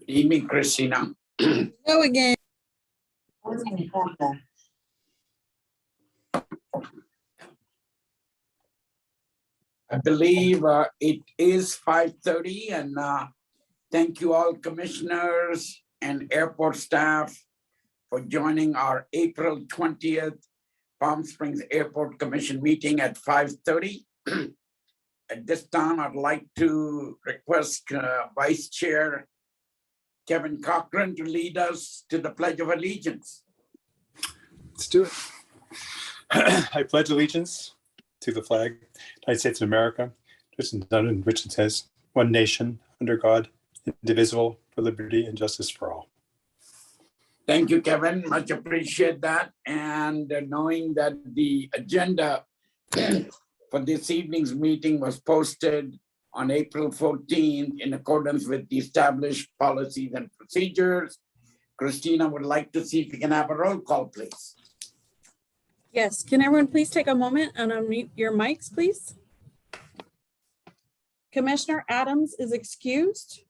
Good evening, Christina. Go again. I believe it is 5:30, and thank you all commissioners and airport staff for joining our April 20th Palm Springs Airport Commission meeting at 5:30. At this time, I'd like to request Vice Chair Kevin Cochran to lead us to the Pledge of Allegiance. Let's do it. I pledge allegiance to the flag, United States of America, just and done in which it says, one nation, under God, indivisible, for liberty and justice for all. Thank you, Kevin. Much appreciate that. And knowing that the agenda for this evening's meeting was posted on April 14th in accordance with the established policies and procedures, Christina would like to see if we can have a roll call, please. Yes, can everyone please take a moment and unmute your mics, please? Commissioner Adams is excused.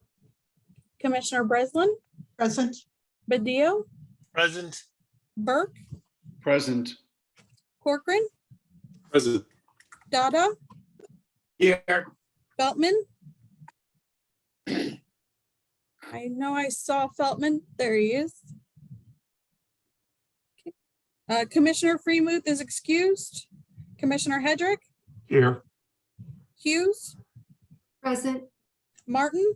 Commissioner Breslin? Present. Badillo? Present. Burke? Present. Corcoran? Present. Dada? Here. Feltman? I know I saw Feltman. There he is. Okay. Commissioner Freemuth is excused. Commissioner Hedrick? Here. Hughes? Present. Martin?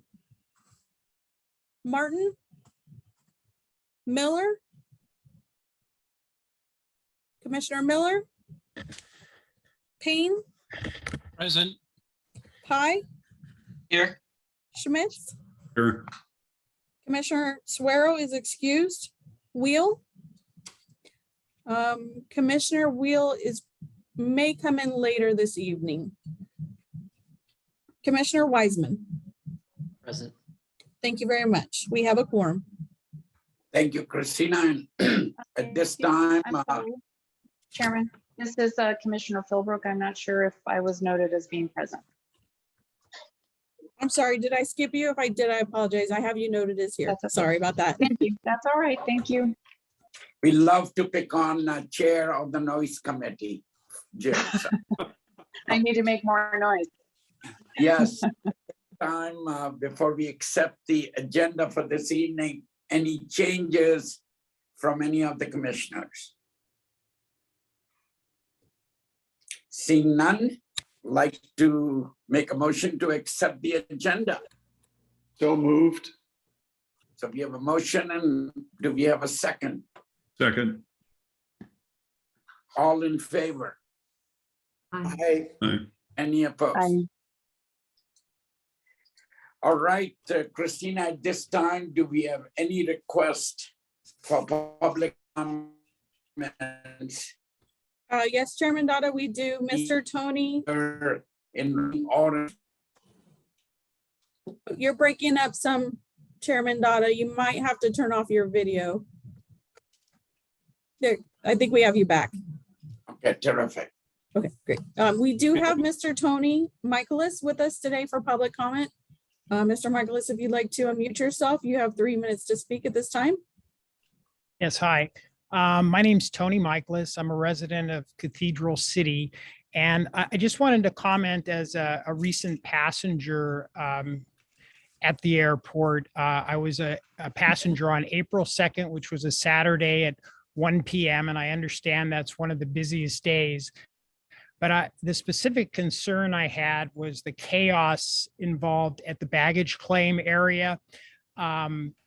Martin? Miller? Commissioner Miller? Payne? Present. Pye? Here. Schmitz? Here. Commissioner Suero is excused. Wheel? Commissioner Wheel may come in later this evening. Commissioner Wiseman? Present. Thank you very much. We have a quorum. Thank you, Christina. And at this time, Chairman, this is Commissioner Philbrook. I'm not sure if I was noted as being present. I'm sorry, did I skip you? If I did, I apologize. I have you noted as here. That's okay. Sorry about that. Thank you. That's all right. Thank you. we love to pick on chair of the noise committee. Jim. So, I need to make more noise. yes. Time before we accept the agenda for this evening, any changes from any of the commissioners? Seeing none, like to make a motion to accept the agenda. So moved. So we have a motion, and do we have a second? Second. All in favor? Aye. Aye. Any opposed? Aye. All right, Christina, at this time, do we have any request for public comments Yes, Chairman Dada, we do. Mr. Tony, in order? you're breaking up some, Chairman Dada. You might have to turn off your video. There, I think we have you back. Okay, terrific. Okay, great. We do have Mr. Tony Michaelis with us today for public comment. Mr. Michaelis, if you'd like to unmute yourself, you have 3 minutes to speak at this time. Yes, hi. My name's Tony Michaelis. I'm a resident of Cathedral City, and I just wanted to comment as a recent passenger at the airport. I was a passenger on April 2nd, which was a Saturday at 1 p.m., and I understand that's one of the busiest days. But the specific concern I had was the chaos involved at the baggage claim area.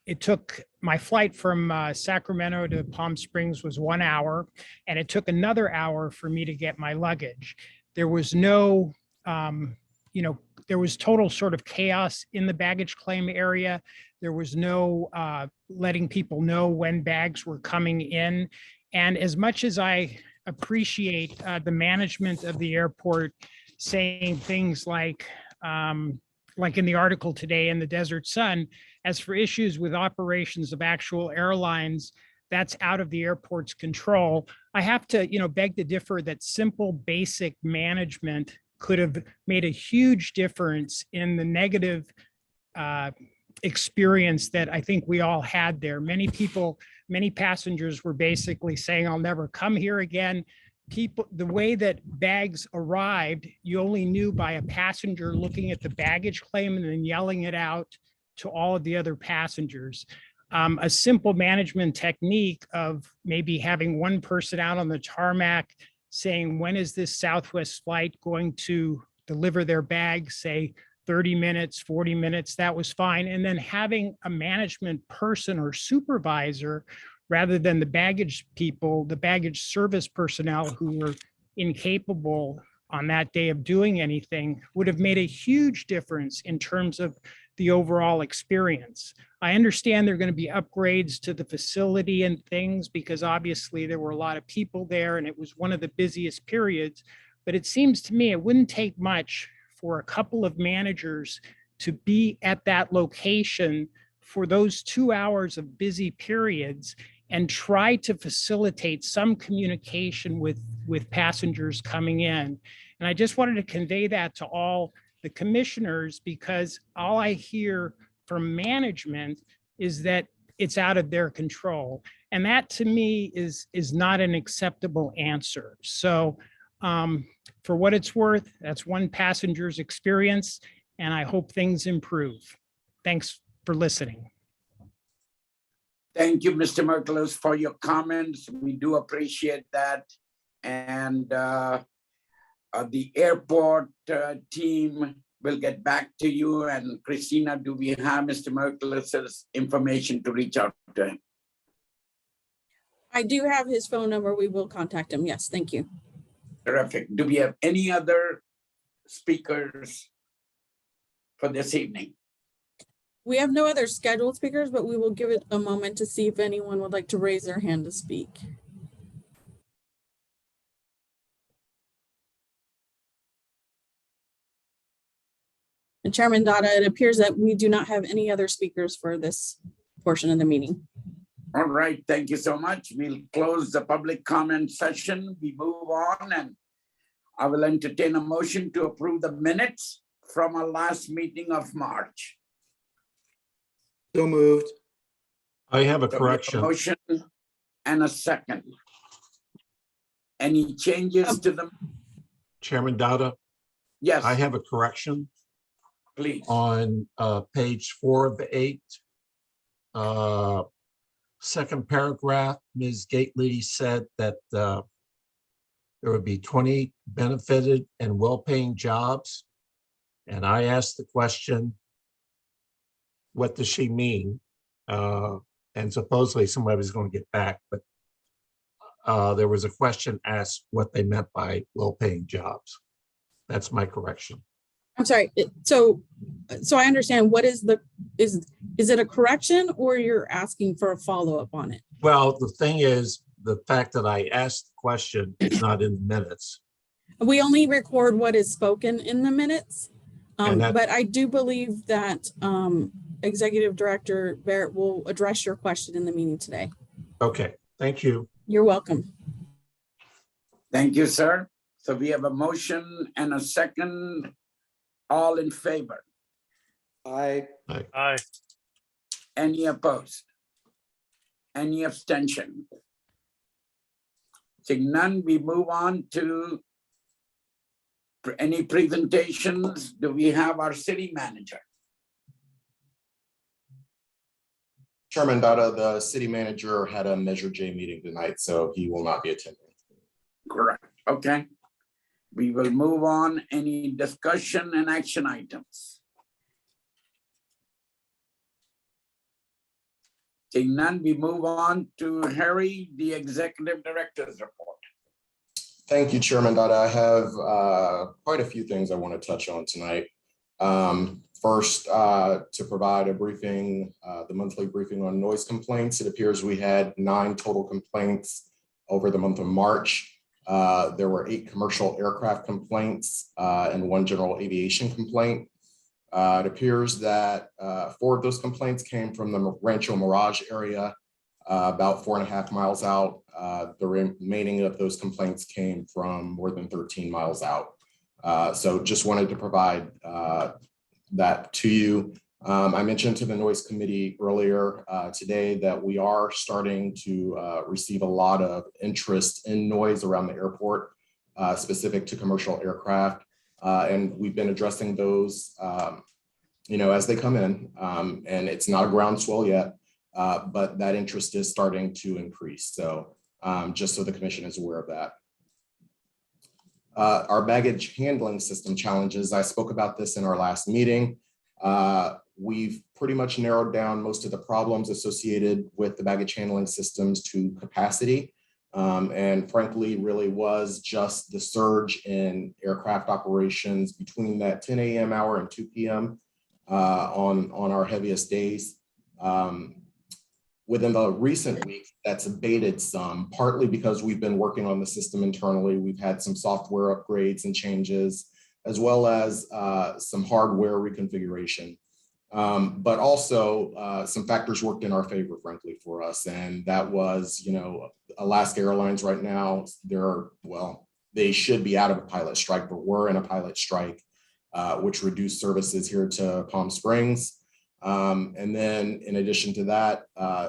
It took my flight from Sacramento to Palm Springs was 1 hour, and it took another hour for me to get my luggage. There was no, there was total sort of chaos in the baggage claim area. There was no letting people know when bags were coming in. And as much as I appreciate the management of the airport saying things like in the article today in the Desert Sun, as for issues with operations of actual airlines, that's out of the airport's control. I have to, beg to differ that simple, basic management could have made a huge difference in the negative experience that I think we all had there. Many people, many passengers were basically saying, I'll never come here again. People, the way that bags arrived, you only knew by a passenger looking at the baggage claim and then yelling it out to all of the other passengers. A simple management technique of maybe having one person out on the tarmac saying, when is this Southwest flight going to deliver their bags, say 30 minutes, 40 minutes, that was fine. And then having a management person or supervisor rather than the baggage people, the baggage service personnel who were incapable on that day of doing anything would have made a huge difference in terms of the overall experience. I understand there are going to be upgrades to the facility and things because obviously there were a lot of people there and it was one of the busiest periods, but it seems to me it wouldn't take much for a couple of managers to be at that location for those 2 hours of busy periods and try to facilitate some communication with passengers coming in. And I just wanted to convey that to all the commissioners because all I hear from management is that it's out of their control. And that to me is not an acceptable answer. So for what it's worth, that's one passenger's experience, and I hope things improve. Thanks for listening. Thank you, Mr. Merkeles, for your comments. We do appreciate that. And the airport team will get back to you. And Christina, do we have Mr. Merkeles's information to reach out to him? I do have his phone number. We will contact him. Yes, thank you. Terrific. Do we have any other speakers for this evening? We have no other scheduled speakers, but we will give it a moment to see if anyone would like to raise their hand to speak. And Chairman Dada, it appears that we do not have any other speakers for this portion of the meeting. All right, thank you so much. We'll close the public comment session. We move on and I will entertain a motion to approve the minutes from our last meeting of March. So moved. I have a So we have correction. motion and a second. Any changes to them? Chairman Dada, Yes, I have a correction please. on page 4 of the 8. Second paragraph, Ms. Gately said that there would be 20 benefited and well-paying jobs. And I asked the question, what does she mean? And supposedly somebody was going to get back, but there was a question asked what they meant by well-paying jobs. That's my correction. I'm sorry. So I understand what is is it a correction or you're asking for a follow-up on it? Well, the thing is, the fact that I asked the question is not in the minutes. We only record what is spoken in the minutes. And that- But I do believe that Executive Director Barrett will address your question in the meeting today. Okay, thank you. You're welcome. Thank you, sir. So we have a motion and a second. All in favor? Aye. Aye. Any opposed? Any abstention? Seeing none, we move on to any presentations. Do we have our city manager? Chairman Dada, the city manager had a Measure J meeting tonight, so he will not be attending. Correct. Okay. We will move on. Any discussion and action items? Seeing none, we move on to Harry, the Executive Director's report. Thank you, Chairman Dada. I have quite a few things I want to touch on tonight. First, to provide a briefing, the monthly briefing on noise complaints. It appears we had 9 total complaints over the month of March. There were 8 commercial aircraft complaints and 1 general aviation complaint. It appears that 4 of those complaints came from the Rancho Mirage area, about 4.5 miles out. The remaining of those complaints came from more than 13 miles out. So just wanted to provide that to you. I mentioned to the noise committee earlier today that we are starting to receive a lot of interest in noise around the airport, specific to commercial aircraft. And we've been addressing those, as they come in, and it's not a groundswell yet, but that interest is starting to increase. So just so the commission is aware of that. Our baggage handling system challenges, I spoke about this in our last meeting. We've pretty much narrowed down most of the problems associated with the baggage handling systems to capacity. And frankly, really was just the surge in aircraft operations between that 10 a.m. hour and 2 p.m. On our heaviest days. Within the recent weeks, that's abated some, partly because we've been working on the system internally. We've had some software upgrades and changes, as well as some hardware reconfiguration. But also some factors worked in our favor, frankly, for us. And that was, Alaska Airlines right now, they should be out of a pilot strike, but we're in a pilot strike, which reduced services here to Palm Springs. And then in addition to that,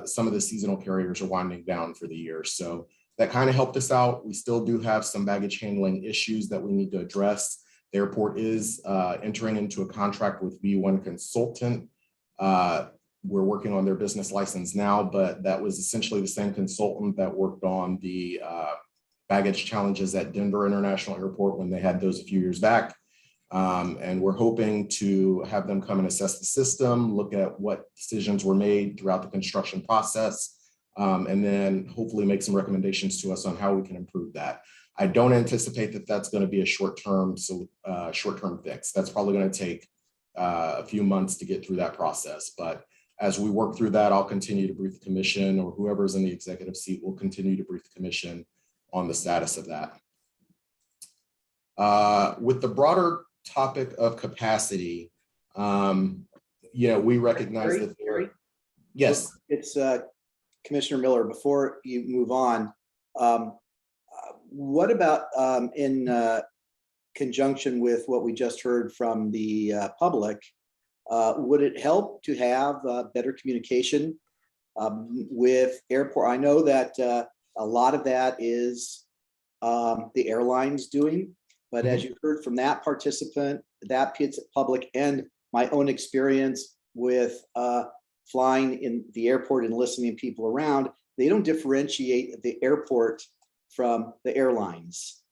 some of the seasonal carriers are winding down for the year. So that kind of helped us out. We still do have some baggage handling issues that we need to address. The airport is entering into a contract with V1 Consultant. We're working on their business license now, but that was essentially the same consultant that worked on the baggage challenges at Denver International Airport when they had those a few years back. And we're hoping to have them come and assess the system, look at what decisions were made throughout the construction process, and then hopefully make some recommendations to us on how we can improve that. I don't anticipate that that's going to be a short-term fix. That's probably going to take a few months to get through that process. But as we work through that, I'll continue to brief the commission, or whoever's in the executive seat will continue to brief the commission on the status of that. With the broader topic of capacity, we recognize that there. Yes, It's Commissioner Miller. Before you move on, what about in conjunction with what we just heard from the public, would it help to have better communication with airport? I know that a lot of that is the airlines doing, but as you heard from that participant, that public, and my own experience with flying in the airport and listening to people around, they don't differentiate the airport from the airlines,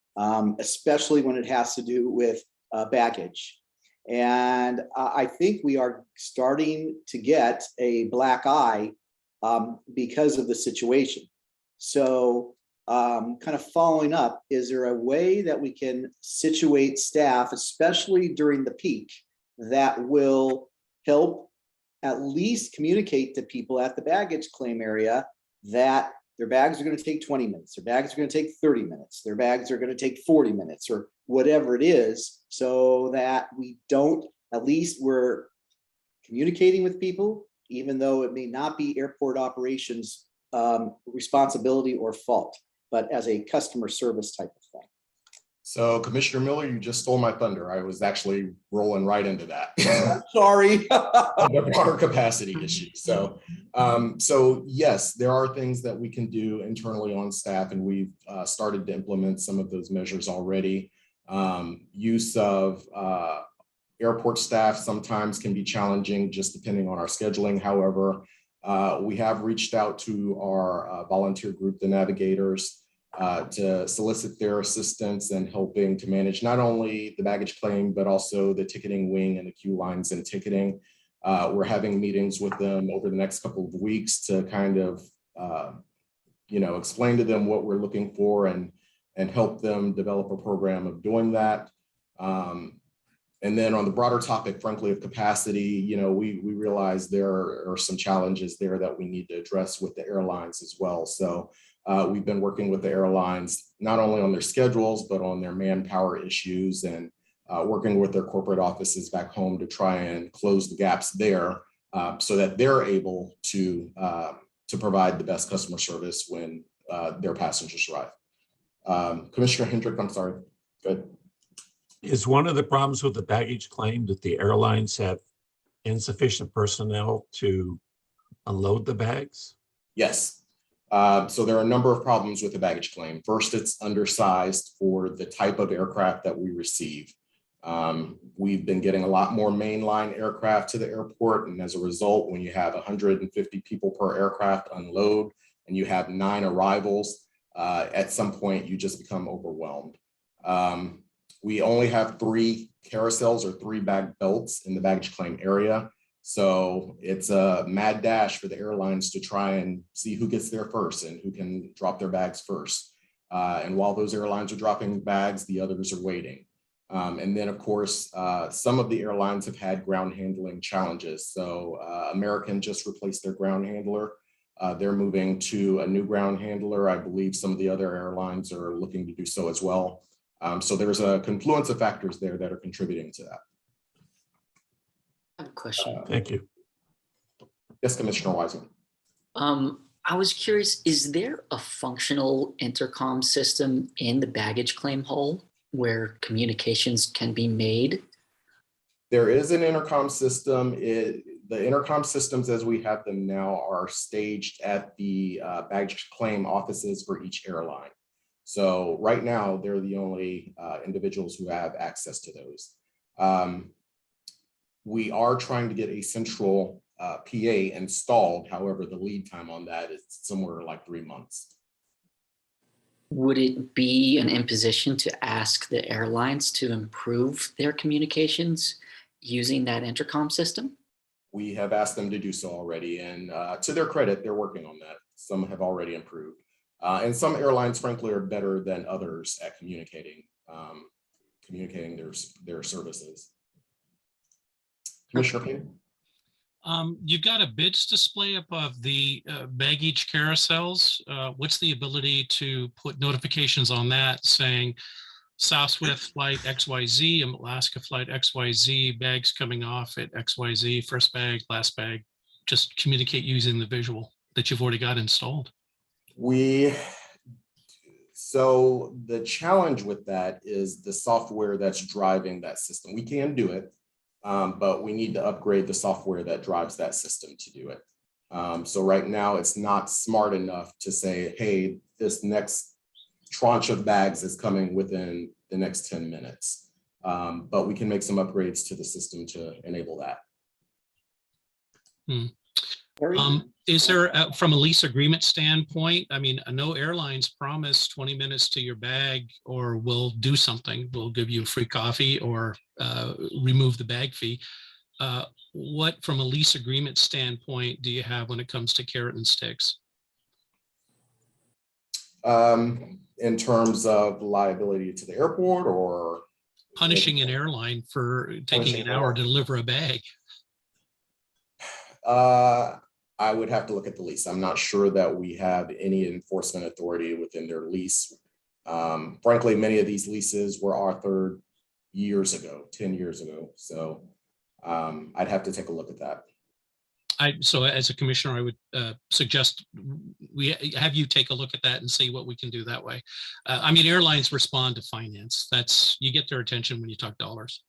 especially when it has to do with baggage. And I think we are starting to get a black eye because of the situation. So kind of following up, is there a way that we can situate staff, especially during the peak, that will help at least communicate to people at the baggage claim area that their bags are going to take 20 minutes, their bags are going to take 30 minutes, their bags are going to take 40 minutes, or whatever it is, so that we don't, at least we're communicating with people, even though it may not be airport operations responsibility or fault, but as a customer service type of thing. So Commissioner Miller, you just stole my thunder. I was actually rolling right into that. Sorry. The broader capacity issue. So yes, there are things that we can do internally on staff, and we've started to implement some of those measures already. Use of airport staff sometimes can be challenging just depending on our scheduling. However, we have reached out to our volunteer group, the Navigators, to solicit their assistance in helping to manage not only the baggage claim, but also the ticketing wing and the queue lines and ticketing. We're having meetings with them over the next couple of weeks to kind of, explain to them what we're looking for and help them develop a program of doing that. And then on the broader topic, frankly, of capacity, we realize there are some challenges there that we need to address with the airlines as well. So we've been working with the airlines, not only on their schedules, but on their manpower issues, and working with their corporate offices back home to try and close the gaps there so that they're able to provide the best customer service when their passengers arrive. Commissioner Hendrick, I'm sorry. Good. Is one of the problems with the baggage claim that the airlines have insufficient personnel to unload the bags? Yes. So there are a number of problems with the baggage claim. First, it's undersized for the type of aircraft that we receive. We've been getting a lot more mainline aircraft to the airport. And as a result, when you have 150 people per aircraft unload and you have 9 arrivals, at some point you just become overwhelmed. We only have 3 carousels or 3 bag belts in the baggage claim area. So it's a mad dash for the airlines to try and see who gets there first and who can drop their bags first. And while those airlines are dropping bags, the others are waiting. And then, of course, some of the airlines have had ground handling challenges. So American just replaced their ground handler. They're moving to a new ground handler. I believe some of the other airlines are looking to do so as well. So there's a confluence of factors there that are contributing to that. I have a question. Thank you. Yes, Commissioner Wiseman. I was curious, is there a functional intercom system in the baggage claim hall where communications can be made? There is an intercom system. The intercom systems as we have them now are staged at the baggage claim offices for each airline. So right now, they're the only individuals who have access to those. We are trying to get a central PA installed. However, the lead time on that is somewhere like 3 months. Would it be an imposition to ask the airlines to improve their communications using that intercom system? We have asked them to do so already, and to their credit, they're working on that. Some have already improved. And some airlines, frankly, are better than others at communicating their services. Commissioner Payne? You've got a bids display above the baggage carousels. What's the ability to put notifications on that saying Southwest flight XYZ, Alaska flight XYZ, bags coming off at XYZ, first bag, last bag? Just communicate using the visual that you've already got installed. So the challenge with that is the software that's driving that system. We can do it. But we need to upgrade the software that drives that system to do it. So right now it's not smart enough to say, hey, this next tranche of bags is coming within the next 10 minutes. But we can make some upgrades to the system to enable that. Is there, from a lease agreement standpoint, I mean, no airlines promise 20 minutes to your bag or will do something. We'll give you a free coffee or remove the bag fee. What, from a lease agreement standpoint, do you have when it comes to carrot and sticks? In terms of liability to the airport or? Punishing an airline for taking an hour to deliver a bag. I would have to look at the lease. I'm not sure that we have any enforcement authority within their lease. Frankly, many of these leases were authored years ago, 10 years ago. So I'd have to take a look at that. So as a commissioner, I would suggest we have you take a look at that and see what we can do that way. I mean, airlines respond to finance. You get their attention when you talk dollars.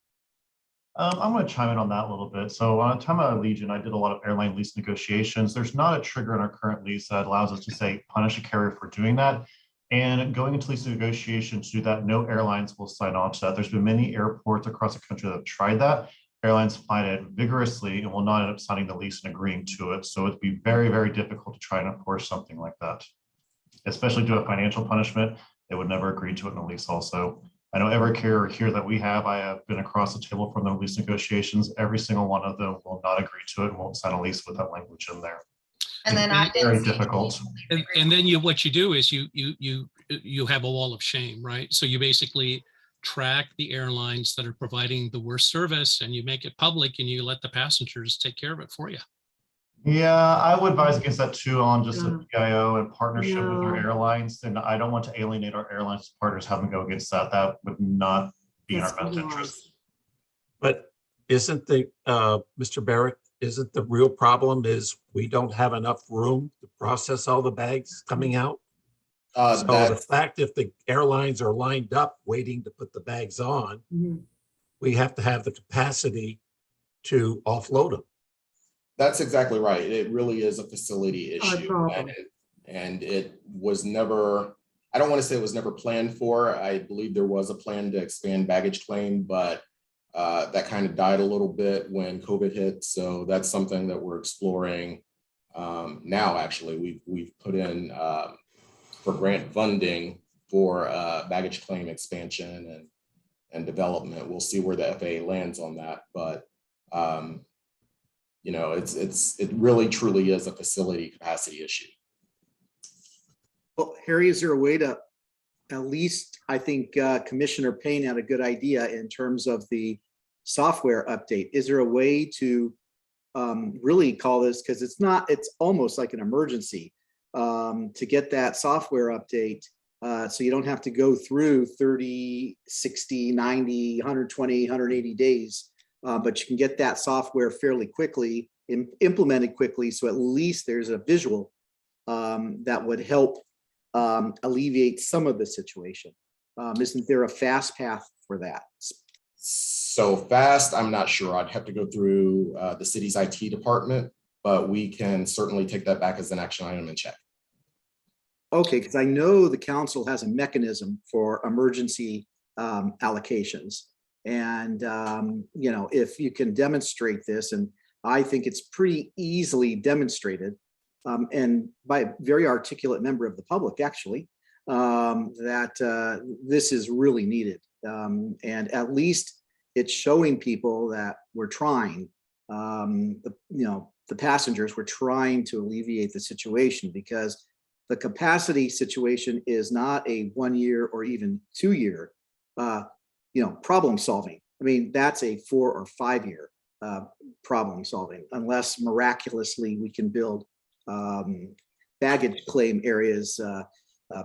I'm going to chime in on that a little bit. So on time of Allegiant, I did a lot of airline lease negotiations. There's not a trigger in our current lease that allows us to say punish a carrier for doing that. And going into lease negotiations to do that, no airlines will sign on to that. There's been many airports across the country that have tried that. Airlines fight it vigorously and will not end up signing the lease and agreeing to it. So it'd be very, very difficult to try and enforce something like that, especially do a financial punishment. They would never agree to it in a lease also. I know every carrier here that we have, I have been across the table from the lease negotiations. Every single one of them will not agree to it and won't sign a lease with that language in there. And then I did. Very difficult. And then what you do is you have a wall of shame, right? So you basically track the airlines that are providing the worst service and you make it public and you let the passengers take care of it for you. Yeah, I would advise against that too on just a PIO and partnership with our airlines. And I don't want to alienate our airlines partners, have them go against that. That would not be in our best interest. But isn't the, Mr. Barrett, isn't the real problem is we don't have enough room to process all the bags coming out? So the fact if the airlines are lined up waiting to put the bags on, we have to have the capacity to offload them. That's exactly right. It really is a facility Our issue. problem. And it was never, I don't want to say it was never planned for. I believe there was a plan to expand baggage claim, but that kind of died a little bit when COVID hit. So that's something that we're exploring now. Actually, we've put in for grant funding for baggage claim expansion and development. We'll see where the FAA lands on that, but you know, it really truly is a facility capacity issue. Well, Harry, is there a way to, at least, I think Commissioner Payne had a good idea in terms of the software update. Is there a way to really call this, because it's almost like an emergency to get that software update so you don't have to go through 30, 60, 90, 120, 180 days, but you can get that software fairly quickly, implemented quickly, so at least there's a visual that would help alleviate some of the situation. Isn't there a fast path for that? So fast, I'm not sure. I'd have to go through the city's IT department, but we can certainly take that back as an action item and check. Okay, because I know the council has a mechanism for emergency allocations. And, you know, if you can demonstrate this, and I think it's pretty easily demonstrated, and by a very articulate member of the public, actually, that this is really needed. And at least it's showing people that we're trying, the passengers were trying to alleviate the situation, because the capacity situation is not a 1 year or even 2 year, problem solving. I mean, that's a 4 or 5 year problem solving, unless miraculously we can build baggage claim areas,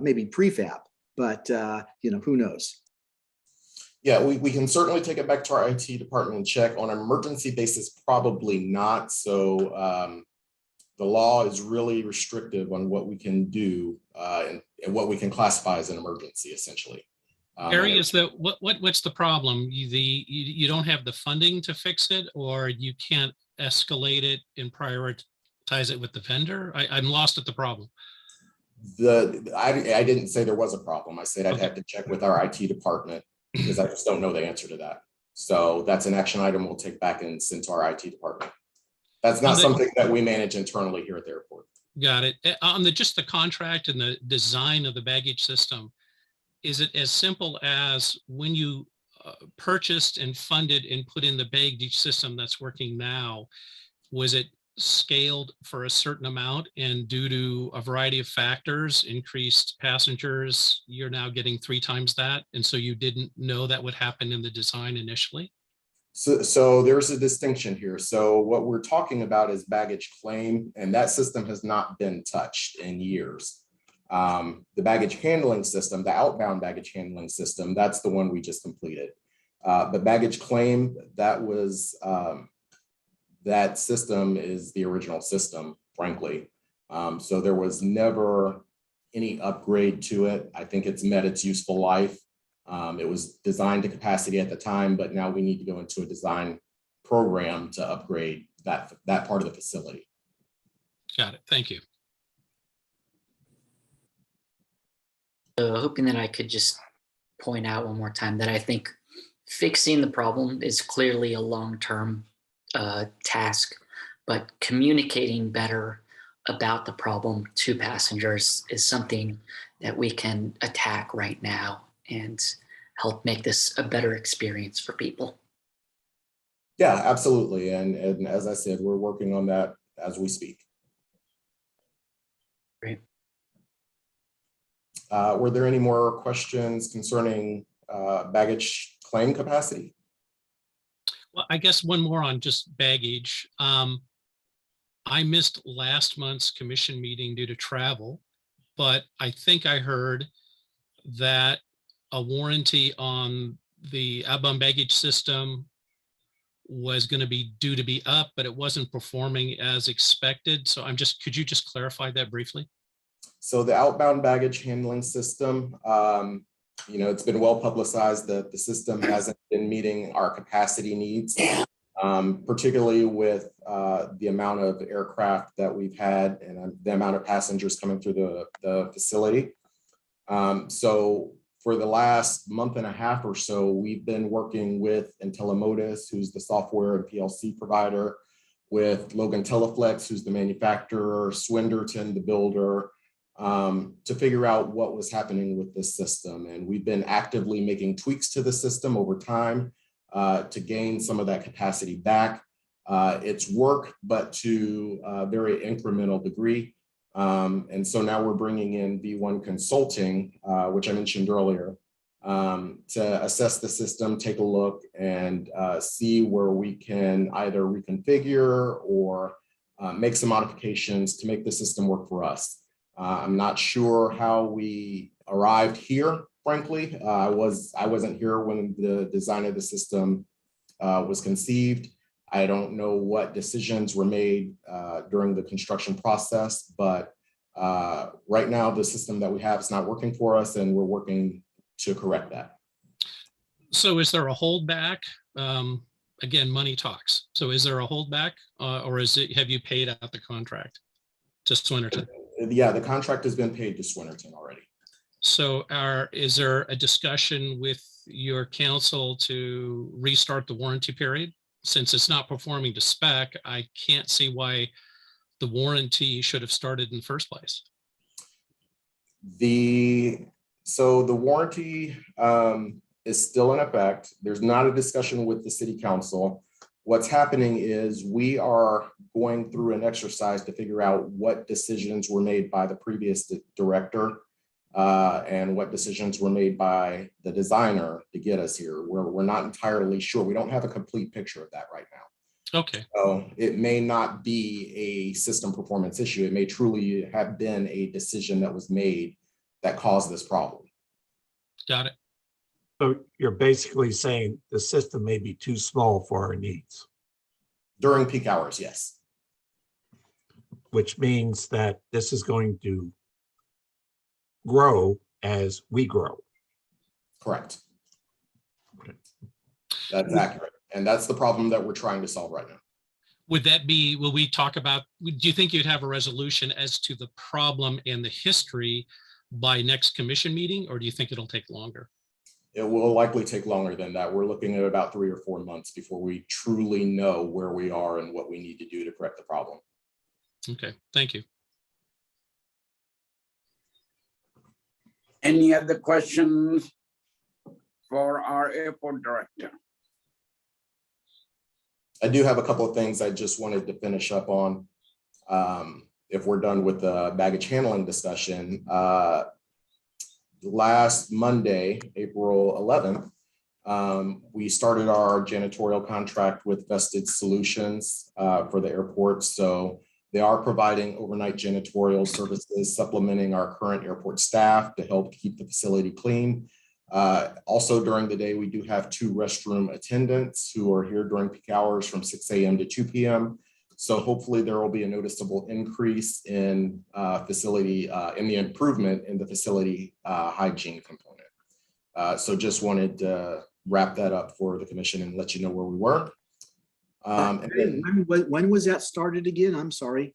maybe prefab, but who knows? Yeah, we can certainly take it back to our IT department and check. On an emergency basis, probably not. So the law is really restrictive on what we can do and what we can classify as an emergency, essentially. Harry, is that what's the problem? You don't have the funding to fix it, or you can't escalate it and prioritize it with the vendor? I'm lost at the problem. I didn't say there was a problem. I said I'd have to check with our IT department, because I just don't know the answer to that. So that's an action item we'll take back and send to our IT department. That's not something that we manage internally here at the airport. Got it. On just the contract and the design of the baggage system, is it as simple as when you purchased and funded and put in the baggage system that's working now, was it scaled for a certain amount, and due to a variety of factors, increased passengers, you're now getting 3 times that, and so you didn't know that would happen in the design initially? So there's a distinction here. So what we're talking about is baggage claim, and that system has not been touched in years. The baggage handling system, the outbound baggage handling system, that's the one we just completed. But baggage claim, that system is the original system, frankly. So there was never any upgrade to it. I think it's met its useful life. It was designed to capacity at the time, but now we need to go into a design program to upgrade that part of the facility. Got it. Thank you. Hoping that I could just point out one more time that I think fixing the problem is clearly a long-term task, but communicating better about the problem to passengers is something that we can attack right now and help make this a better experience for people. Yeah, absolutely. And as I said, we're working on that as we speak. Great. Were there any more questions concerning baggage claim capacity? Well, I guess one more on just baggage. I missed last month's commission meeting due to travel, but I think I heard that a warranty on the outbound baggage system was going to be due to be up, but it wasn't performing as expected. So could you just clarify that briefly? So the outbound baggage handling system, it's been well publicized that the system hasn't been meeting our capacity needs. particularly with the amount of aircraft that we've had and the amount of passengers coming through the facility. So for the last month and a half or so, we've been working with Entitlement, who's the software and PLC provider, with Logan Teleflex, who's the manufacturer, Swinderton, the builder, to figure out what was happening with this system. And we've been actively making tweaks to the system over time to gain some of that capacity back. It's work, but to a very incremental degree. And so now we're bringing in V1 Consulting, which I mentioned earlier, to assess the system, take a look, and see where we can either reconfigure or make some modifications to make the system work for us. I'm not sure how we arrived here, frankly. I wasn't here when the design of the system was conceived. I don't know what decisions were made during the construction process, but right now the system that we have is not working for us, and we're working to correct that. So is there a holdback? Again, money talks. So is there a holdback or have you paid out the contract to Swinnerton? Yeah, the contract has been paid to Swinnerton already. So is there a discussion with your council to restart the warranty period? Since it's not performing to spec, I can't see why the warranty should have started in the first place. So the warranty is still in effect. There's not a discussion with the city council. What's happening is we are going through an exercise to figure out what decisions were made by the previous director and what decisions were made by the designer to get us here. We're not entirely sure. We don't have a complete picture of that right now. Okay. So it may not be a system performance issue. It may truly have been a decision that was made that caused this problem. Got it. So you're basically saying the system may be too small for our needs. During peak hours, yes. Which means that this is going to grow as we grow. Correct. That's accurate. And that's the problem that we're trying to solve right now. Would that be, will we talk about, do you think you'd have a resolution as to the problem and the history by next commission meeting, or do you think it'll take longer? It will likely take longer than that. We're looking at about 3 or 4 months before we truly know where we are and what we need to do to correct the problem. Okay, thank you. Any other questions for our airport director? I do have a couple of things I just wanted to finish up on. If we're done with the baggage handling discussion, last Monday, April 11th, we started our janitorial contract with Vested Solutions for the airport. So they are providing overnight janitorial services, supplementing our current airport staff to help keep the facility clean. Also during the day, we do have 2 restroom attendants who are here during peak hours from 6 a.m. to 2 p.m. So hopefully there will be a noticeable increase in in the improvement in the facility hygiene component. So just wanted to wrap that up for the commission and let you know where we were. And then, when was that started again? I'm sorry.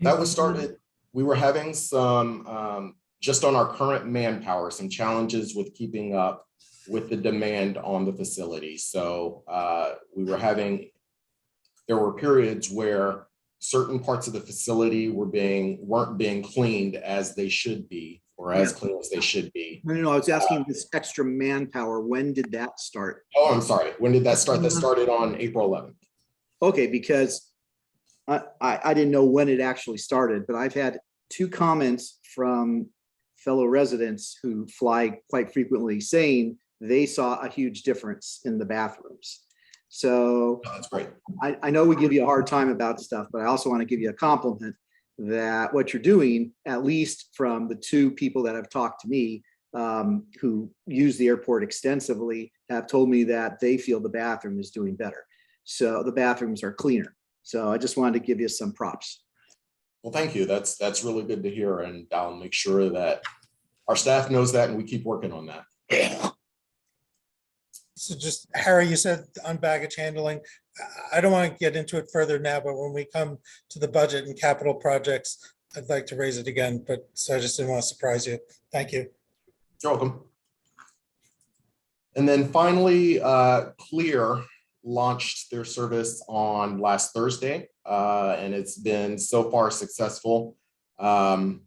that was started, we were having some, just on our current manpower, some challenges with keeping up with the demand on the facility. So there were periods where certain parts of the facility weren't being cleaned as they should be, or as clean as they should be. No, I was asking this extra manpower. When did that start? Oh, I'm sorry. When did that start? That started on April 11th. Okay, because I didn't know when it actually started, but I've had 2 comments from fellow residents who fly quite frequently saying they saw a huge difference in the bathrooms. So Oh, that's great. I know we give you a hard time about stuff, but I also want to give you a compliment that what you're doing, at least from the 2 people that have talked to me who use the airport extensively, have told me that they feel the bathroom is doing better. So the bathrooms are cleaner. So I just wanted to give you some props. Well, thank you. That's really good to hear. And I'll make sure that our staff knows that and we keep working on that. So just, Harry, you said on baggage handling, I don't want to get into it further now, but when we come to the budget and capital projects, I'd like to raise it again, but so I just didn't want to surprise you. Thank you. You're welcome. And then finally, Clear launched their service on last Thursday, and it's been so far successful. The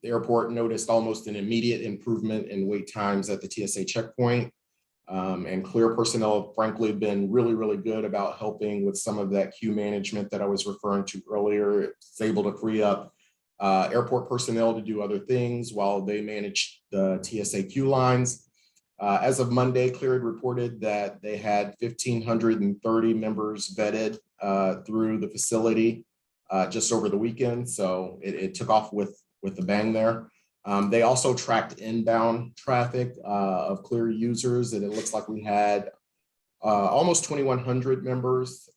airport noticed almost an immediate improvement in wait times at the TSA checkpoint. And Clear personnel have frankly been really, really good about helping with some of that queue management that I was referring to earlier. It's able to free up airport personnel to do other things while they manage the TSA queue lines. As of Monday, Clear had reported that they had 1,530 members vetted through the facility just over the weekend. So it took off with a bang there. They also tracked inbound traffic of Clear users, and it looks like we had almost 2,100 members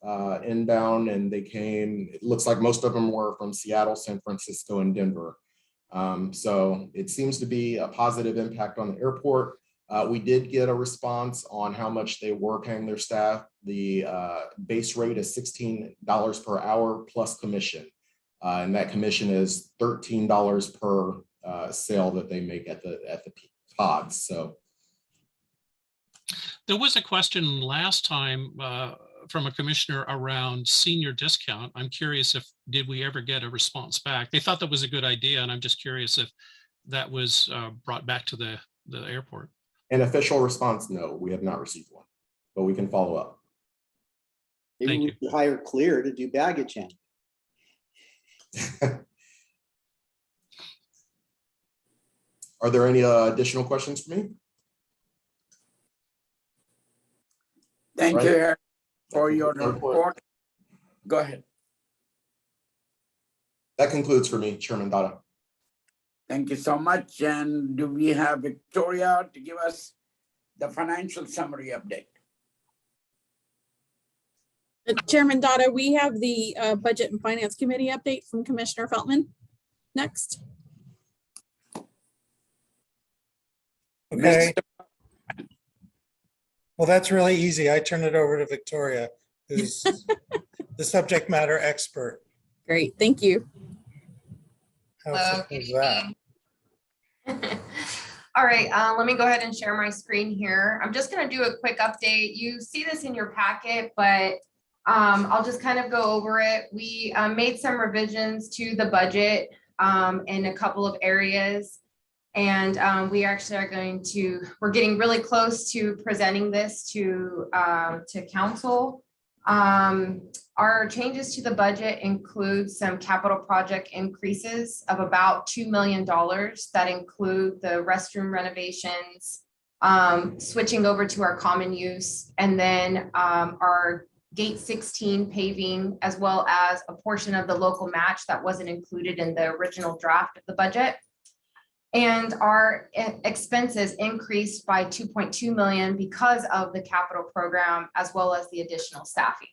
inbound, and they came, it looks like most of them were from Seattle, San Francisco, and Denver. So it seems to be a positive impact on the airport. We did get a response on how much they were paying their staff. The base rate is $16 per hour plus commission. And that commission is $13 per sale that they make at the pods. So there was a question last time from a commissioner around senior discount. I'm curious if, did we ever get a response back? They thought that was a good idea, and I'm just curious if that was brought back to the airport. an official response, no, we have not received one, but we can follow up. Maybe Thank we could hire Clear to do baggage handling. Are there any additional questions for me? Thank Right. you Eric, for your report. Go ahead. That concludes for me, Chairman Dada. Thank you so much. And do we have Victoria to give us the financial summary update? Chairman Dada, we have the Budget and Finance Committee update from Commissioner Feltman next. Okay. Well, that's really easy. I turn it over to Victoria, who's the subject matter expert. Great, thank you. How simple is that? All right, let me go ahead and share my screen here. I'm just going to do a quick update. You see this in your packet, but I'll just kind of go over it. We made some revisions to the budget in a couple of areas. And we actually are we're getting really close to presenting this to council. Our changes to the budget include some capital project increases of about $2 million that include the restroom renovations, switching over to our common use, and then our Gate 16 paving, as well as a portion of the local match that wasn't included in the original draft of the budget. And our expenses increased by 2.2 million because of the capital program, as well as the additional staffing.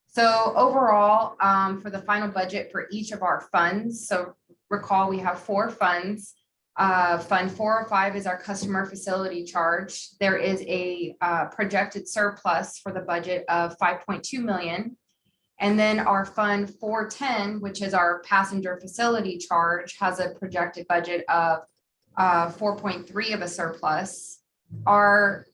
So overall, for the final budget for each of our funds, so recall we have 4 funds. Fund 405 is our customer facility charge. There is a projected surplus for the budget of 5.2 million. And then our fund 410, which is our passenger facility charge, has a projected budget of 4.3 of a surplus. Our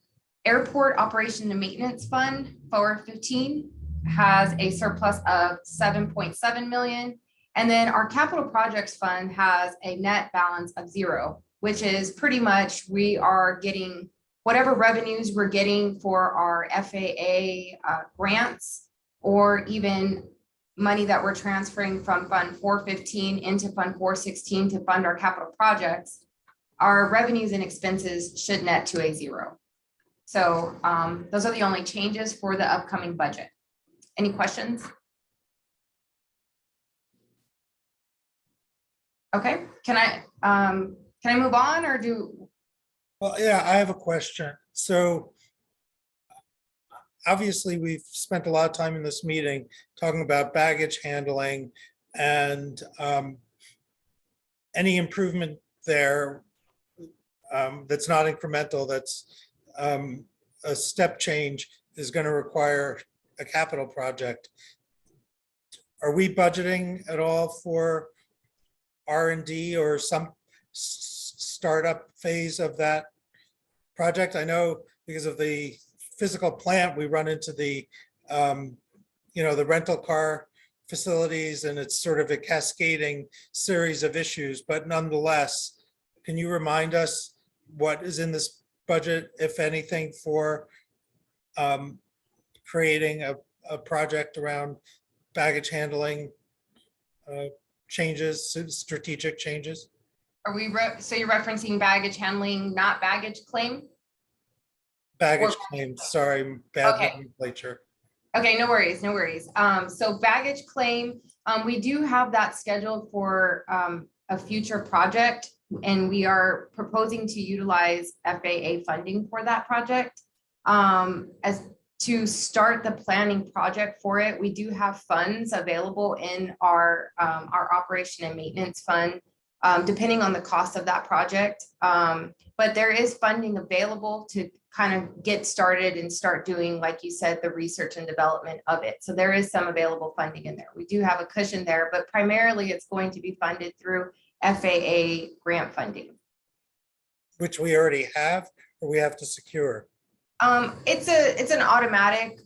airport operation and maintenance fund 415 has a surplus of 7.7 million. And then our capital projects fund has a net balance of 0, which is pretty much we are getting whatever revenues we're getting for our FAA grants, or even money that we're transferring from fund 415 into fund 416 to fund our capital projects. Our revenues and expenses should net to a 0. So those are the only changes for the upcoming budget. Any questions? Okay, can I move on or do? Well, yeah, I have a question. So obviously we've spent a lot of time in this meeting talking about baggage handling and any improvement there that's not incremental, that's a step change is going to require a capital project. Are we budgeting at all for R&D or some startup phase of that project? I know because of the physical plant, we run into the, the rental car facilities, and it's sort of a cascading series of issues, but nonetheless, can you remind us what is in this budget, if anything, for creating a project around baggage handling changes, strategic changes? Are we, so you're referencing baggage handling, not baggage claim? Baggage claims, sorry, bad nomenclature. Okay, no worries, no worries. So baggage claim, we do have that scheduled for a future project, and we are proposing to utilize FAA funding for that project. As to start the planning project for it, we do have funds available in our operation and maintenance fund, depending on the cost of that project. But there is funding available to kind of get started and start doing, like you said, the research and development of it. So there is some available funding in there. We do have a cushion there, but primarily it's going to be funded through FAA grant funding. Which we already have, or we have to secure? It's an automatic,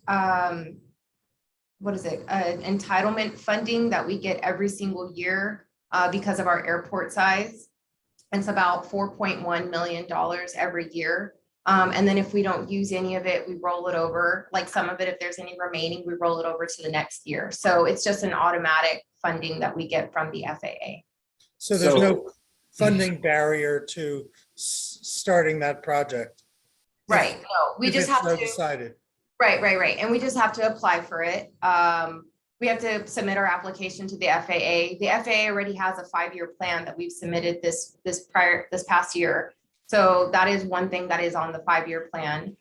what is it? Entitlement funding that we get every single year because of our airport size. It's about $4.1 million every year. And then if we don't use any of it, we roll it over, like some of it, if there's any remaining, we roll it over to the next year. So it's just an automatic funding that we get from the FAA. So there's no funding barrier to starting that project? Right, no, we just have to. Decided. Right. And we just have to apply for it. We have to submit our application to the FAA. The FAA already has a 5-year plan that we've submitted this past year. So that is one thing that is on the 5-year plan.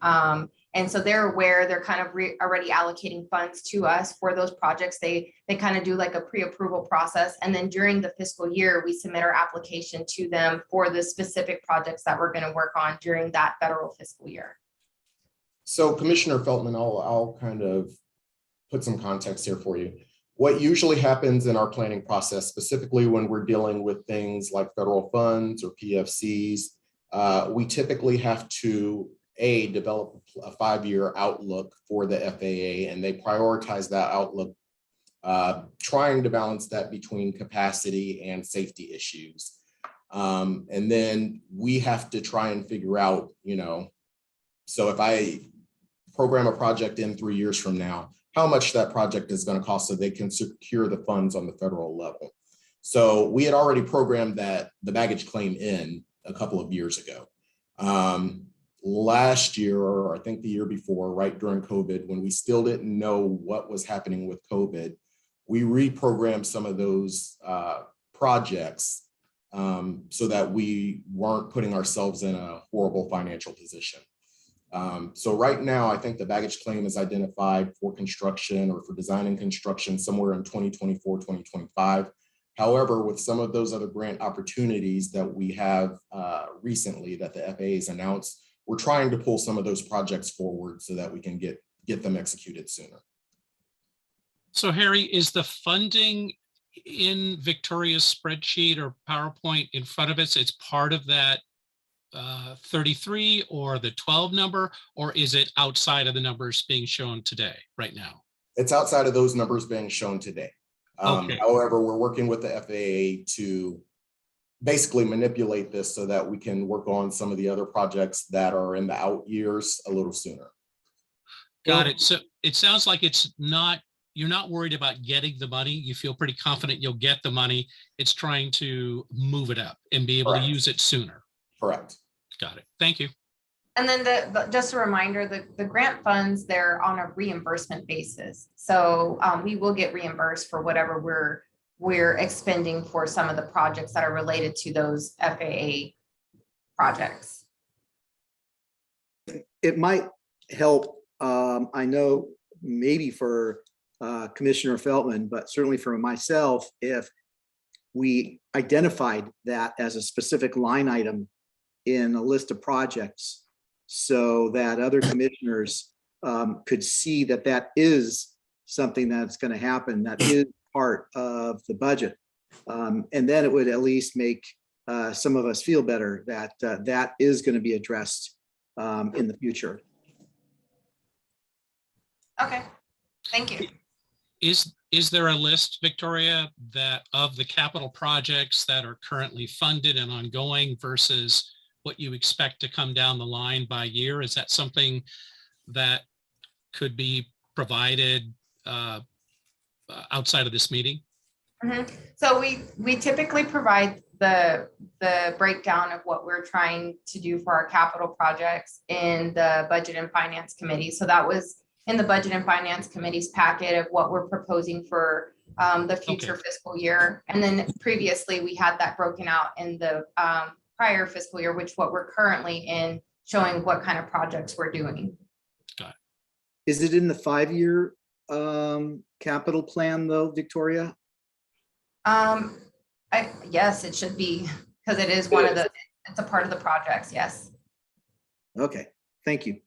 And so they're aware, they're kind of already allocating funds to us for those projects. They kind of do like a pre-approval process. And then during the fiscal year, we submit our application to them for the specific projects that we're going to work on during that federal fiscal year. So Commissioner Feltman, I'll kind of put some context here for you. What usually happens in our planning process, specifically when we're dealing with things like federal funds or PFCs, we typically have to develop a 5-year outlook for the FAA, and they prioritize that outlook, trying to balance that between capacity and safety issues. And then we have to try and figure out, so if I program a project in 3 years from now, how much that project is going to cost so they can secure the funds on the federal level. So we had already programmed the baggage claim in a couple of years ago. Last year, or I think the year before, right during COVID, when we still didn't know what was happening with COVID, we reprogrammed some of those projects so that we weren't putting ourselves in a horrible financial position. So right now, I think the baggage claim is identified for construction or for design and construction somewhere in 2024, 2025. However, with some of those other grant opportunities that we have recently that the FAA has announced, we're trying to pull some of those projects forward so that we can get them executed sooner. So Harry, is the funding in Victoria's spreadsheet or PowerPoint in front of us? It's part of that 33 or the 12 number, or is it outside of the numbers being shown today, right now? It's outside of those numbers being shown today. Okay. However, we're working with the FAA to basically manipulate this so that we can work on some of the other projects that are in the out years a little sooner. Got it. So it sounds like you're not worried about getting the money. You feel pretty confident you'll get the money. It's trying to move it up and be able to use it sooner. Correct. Got it. Thank you. And then just a reminder, the grant funds, they're on a reimbursement basis. So we will get reimbursed for whatever we're expending for some of the projects that are related to those FAA projects. It might help, I know maybe for Commissioner Feltman, but certainly for myself, if we identified that as a specific line item in a list of projects so that other commissioners could see that that is something that's going to happen, that is part of the budget. And then it would at least make some of us feel better that that is going to be addressed in the future. Okay, thank you. Is there a list, Victoria, that of the capital projects that are currently funded and ongoing versus what you expect to come down the line by year? Is that something that could be provided outside of this meeting? So we typically provide the breakdown of what we're trying to do for our capital projects in the Budget and Finance Committee. So that was in the Budget and Finance Committee's packet of what we're proposing for the future fiscal year. And then previously we had that broken out in the prior fiscal year, which what we're currently in, showing what kind of projects we're doing. Got it. Is it in the 5-year capital plan though, Victoria? Yes, it should be, because it is one of the, it's a part of the projects, yes. Okay, thank you.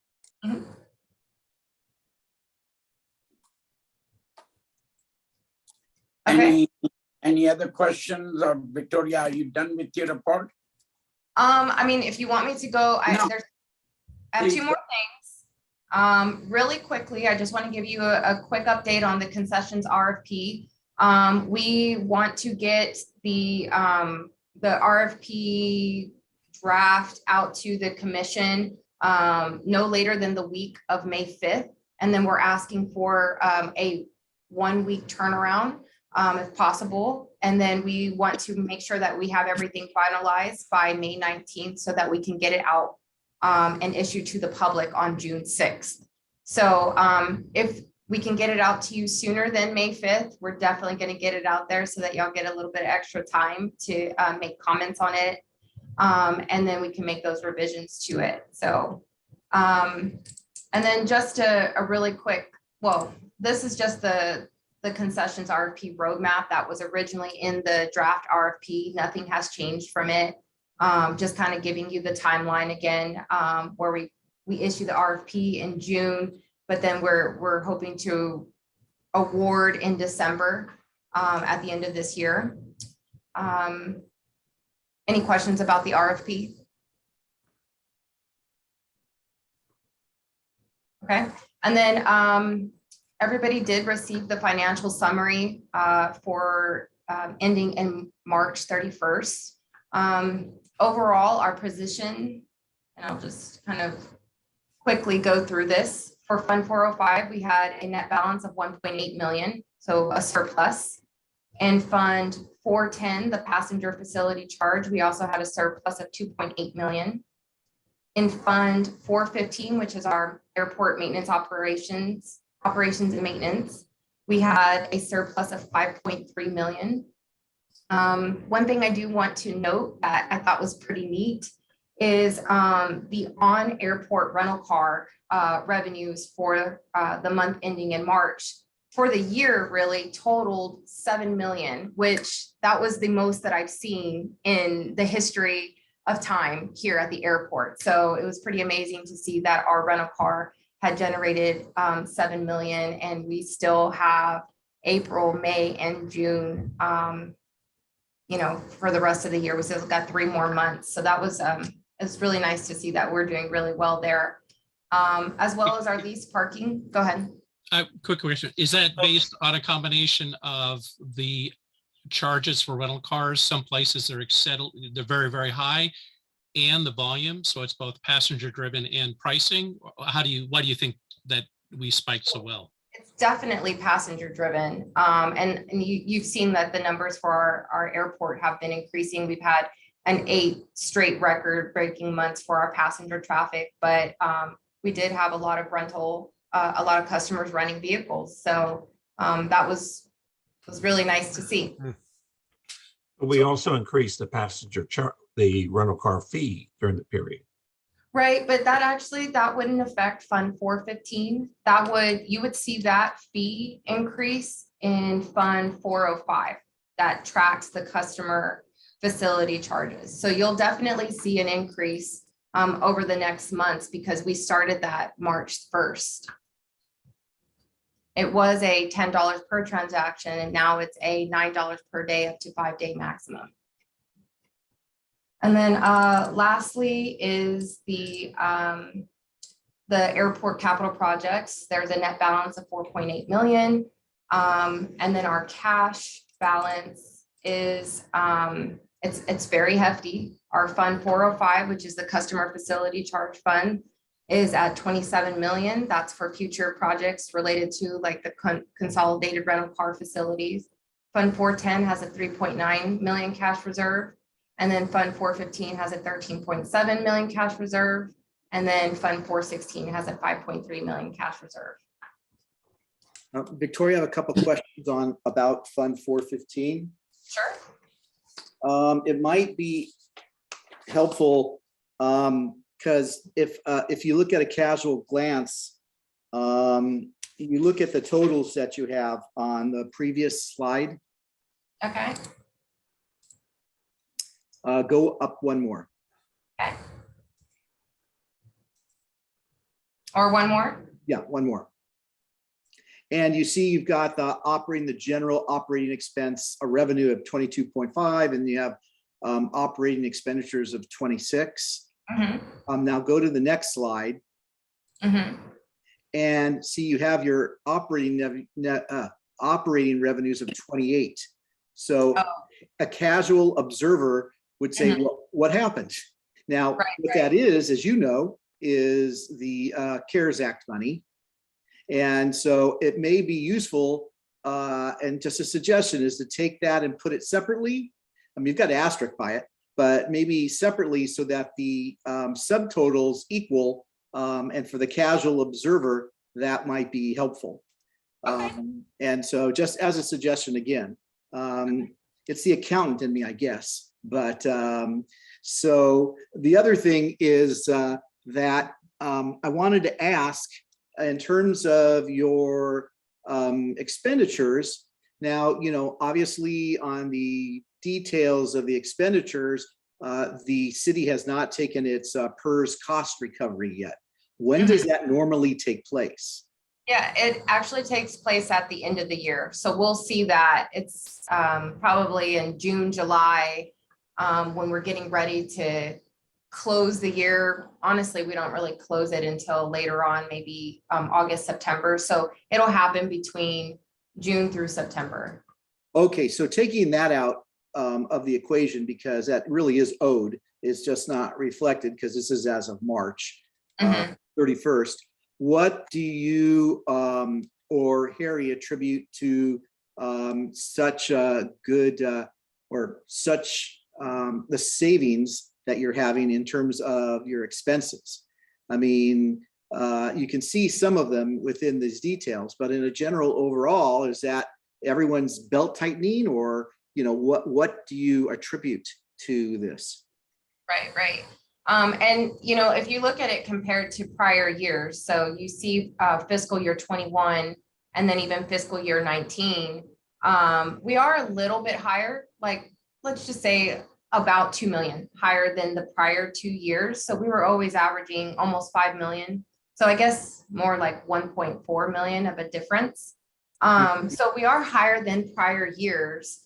Okay. Any other questions, or Victoria, are you done with your report? I mean, if you want me to go, I have two more things. Really quickly, I just want to give you a quick update on the concessions RFP. We want to get the RFP draft out to the commission no later than the week of May 5th. And then we're asking for a 1-week turnaround if possible. And then we want to make sure that we have everything finalized by May 19th so that we can get it out and issue to the public on June 6th. So if we can get it out to you sooner than May 5th, we're definitely going to get it out there so that y'all get a little bit of extra time to make comments on it. And then we can make those revisions to it. So, and then just a really quick, well, this is just the Concessions Rfp Roadmap that was originally in the draft RFP. Nothing has changed from it. Just kind of giving you the timeline again, where we issue the RFP in June, but then we're hoping to award in December at the end of this year. Any questions about the RFP? Okay, and then everybody did receive the financial summary for ending in March 31st. Overall, our position, and I'll just kind of quickly go through this. For Fund 405, we had a net balance of 1.8 million, so a surplus. In Fund 410, the passenger facility charge, we also had a surplus of 2.8 million. In Fund 415, which is our airport maintenance operations and maintenance, we had a surplus of 5.3 million. One thing I do want to note that I thought was pretty neat is the on-airport rental car revenues for the month ending in March. For the year really totaled 7 million, which that was the most that I've seen in the history of time here at the airport. So it was pretty amazing to see that our rental car had generated 7 million, and we still have April, May, and June, you know, for the rest of the year. We still got 3 more months. So that was, it's really nice to see that we're doing really well there. As well as our lease parking. Go ahead. Quick question. Is that based on a combination of the charges for rental cars? Some places they're very, very high, and the volume. So it's both passenger driven and pricing. Why do you think that we spiked so well? It's definitely passenger driven. And you've seen that the numbers for our airport have been increasing. We've had an 8 straight record breaking months for our passenger traffic, but we did have a lot of a lot of customers renting vehicles. So that was really nice to see. We also increased the rental car fee during the period. Right, but that wouldn't affect Fund 415. You would see that fee increase in Fund 405 that tracks the customer facility charges. So you'll definitely see an increase over the next months because we started that March 1st. It was a $10 per transaction, and now it's a $9 per day up to 5-day maximum. And then lastly is the airport capital projects. There's a net balance of 4.8 million. And then our cash balance is, it's very hefty. Our fund 405, which is the customer facility charge fund, is at 27 million. That's for future projects related to like the consolidated rental car facilities. Fund 410 has a 3.9 million cash reserve. And then Fund 415 has a 13.7 million cash reserve. And then Fund 416 has a 5.3 million cash reserve. Victoria, I have a couple questions about Fund 415. Sure. It might be helpful because if you look at a casual glance, you look at the totals that you have on the previous slide. Okay. Go up one more. Okay. Or one more? Yeah, one more. And you see you've got the general operating expense, a revenue of 22.5, and you have operating expenditures of 26. Mm-hmm. Now go to the next slide. Mm-hmm. And see you have your operating revenues of 28. So a casual observer would say, well, what happened? Now, that is, as you know, is the CARES Act money. And so it may be useful, and just a suggestion is to take that and put it separately. I mean, you've got an asterisk by it, but maybe separately so that the subtotals equal, and for the casual observer, that might be helpful. And so just as a suggestion, again, it's the accountant in me, I guess. But so the other thing is that I wanted to ask, in terms of your expenditures, now, you know, obviously on the details of the expenditures, the city has not taken its PERS cost recovery yet. When does that normally take place? Yeah, it actually takes place at the end of the year. So we'll see that it's probably in June, July, when we're getting ready to close the year. Honestly, we don't really close it until later on, maybe August, September. So it'll happen between June through September. Okay, so taking that out of the equation, because that really is owed, it's just not reflected because this is as of March 31st. What do you or Harry attribute to such a good or such the savings that you're having in terms of your expenses? I mean, you can see some of them within these details, but in a general overall, is that everyone's belt tightening, or, you know, what do you attribute to this? Right. And, you know, if you look at it compared to prior years, so you see fiscal year 21 and then even fiscal year 19, we are a little bit higher, like, let's just say about 2 million higher than the prior 2 years. So we were always averaging almost 5 million. So I guess more like 1.4 million of a difference. So we are higher than prior years.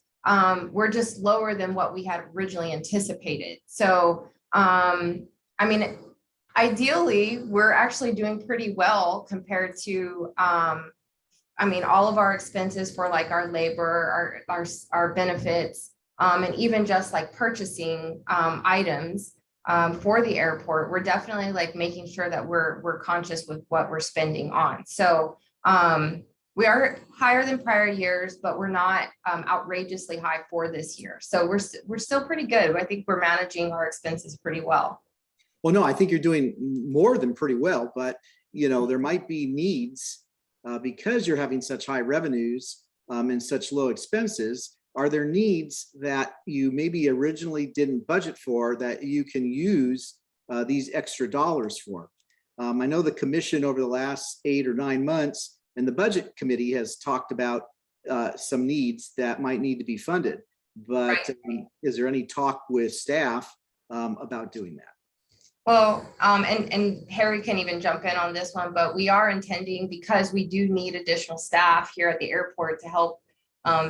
We're just lower than what we had originally anticipated. So, I mean, ideally, we're actually doing pretty well compared to, I mean, all of our expenses for like our labor, our benefits, and even just like purchasing items for the airport. We're definitely like making sure that we're conscious with what we're spending on. So we are higher than prior years, but we're not outrageously high for this year. So we're still pretty good. I think we're managing our expenses pretty well. Well, no, I think you're doing more than pretty well, but, you know, there might be needs because you're having such high revenues and such low expenses. Are there needs that you maybe originally didn't budget for that you can use these extra dollars for? I know the commission over the last 8 or 9 months and the budget committee has talked about some needs that might need to be funded, but is there any talk with staff about doing that? Well, and Harry can even jump in on this one, but we are intending, because we do need additional staff here at the airport to help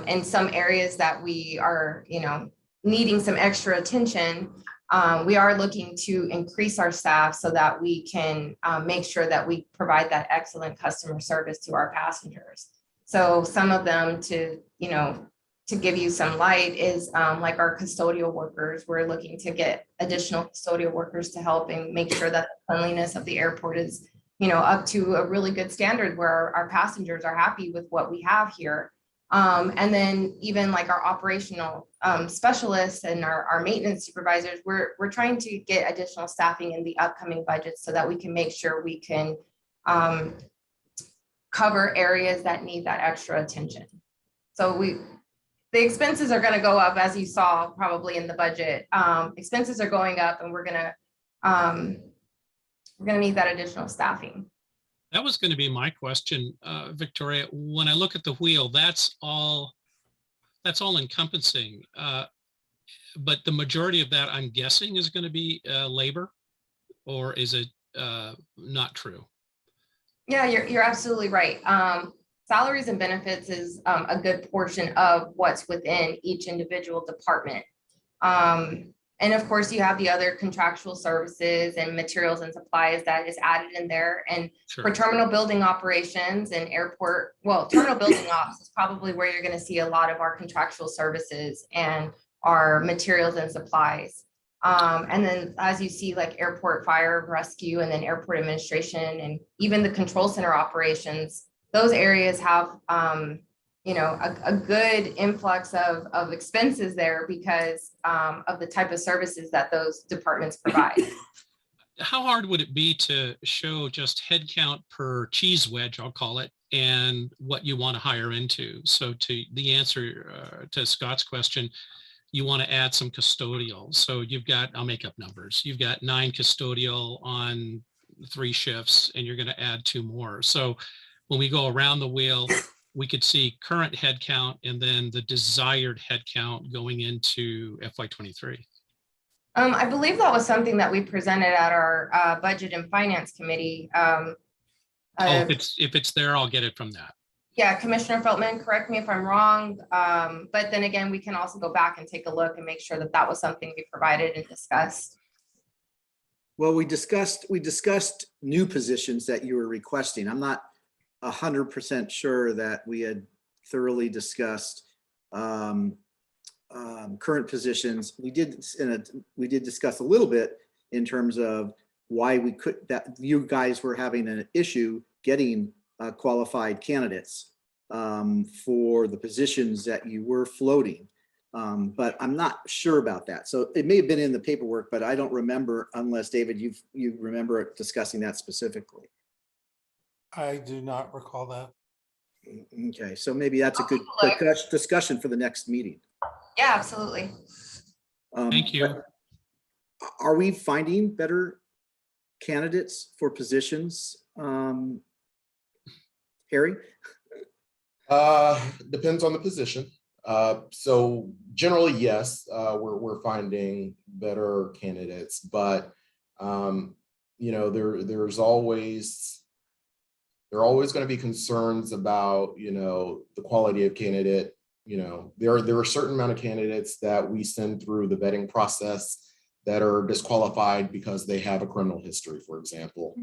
in some areas that we are, needing some extra attention. We are looking to increase our staff so that we can make sure that we provide that excellent customer service to our passengers. So some of them, to give you some light, is like our custodial workers. We're looking to get additional custodial workers to help and make sure that the cleanliness of the airport is, up to a really good standard where our passengers are happy with what we have here. And then even like our operational specialists and our maintenance supervisors, we're trying to get additional staffing in the upcoming budget so that we can make sure we can cover areas that need that extra attention. So the expenses are going to go up, as you saw probably in the budget. Expenses are going up, and we're going to need that additional staffing. That was going to be my question, Victoria. When I look at the wheel, that's all encompassing. But the majority of that, I'm guessing, is going to be labor, or is it not true? Yeah, you're absolutely right. Salaries and benefits is a good portion of what's within each individual department. And of course, you have the other contractual services and materials and supplies that is added in there. And Sure. for terminal building operations and airport, terminal building ops is probably where you're going to see a lot of our contractual services and our materials and supplies. And then as you see, like airport fire rescue, and then airport administration, and even the control center operations, those areas have a good influx of expenses there because of the type of services that those departments provide. How hard would it be to show just head count per cheese wedge, I'll call it, and what you want to hire into? So to the answer to Scott's question, you want to add some custodial. So you've got, I'll make up numbers, you've got 9 custodial on 3 shifts, and you're going to add 2 more. So when we go around the wheel, we could see current head count and then the desired head count going into FY23. I believe that was something that we presented at our budget and finance committee. If it's there, I'll get it from that. Yeah, Commissioner Feltman, correct me if I'm wrong. But then again, we can also go back and take a look and make sure that that was something we provided and discussed. Well, we discussed new positions that you were requesting. I'm not 100% sure that we had thoroughly discussed current positions. We did discuss a little bit in terms of why that you guys were having an issue getting qualified candidates for the positions that you were floating. But I'm not sure about that. So it may have been in the paperwork, but I don't remember, unless David, you remember discussing that specifically. I do not recall that. Okay, so maybe that's a good discussion for the next meeting. Yeah, absolutely. Thank you. Are we finding better candidates for positions, Harry? Depends on the position. So generally, yes, we're finding better candidates, but there are always going to be concerns about, the quality of candidate. There are a certain amount of candidates that we send through the vetting process that are disqualified because they have a criminal history, for example.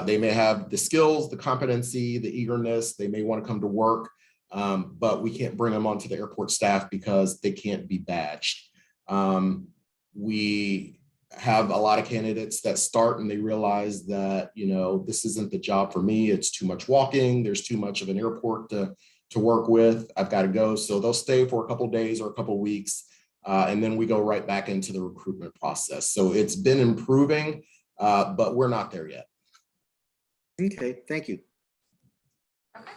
They may have the skills, the competency, the eagerness, they may want to come to work, but we can't bring them onto the airport staff because they can't be badged. We have a lot of candidates that start and they realize that, this isn't the job for me. It's too much walking. There's too much of an airport to work with. I've got to go. So they'll stay for a couple of days or a couple of weeks. And then we go right back into the recruitment process. So it's been improving, but we're not there yet. Okay, thank you. Okay.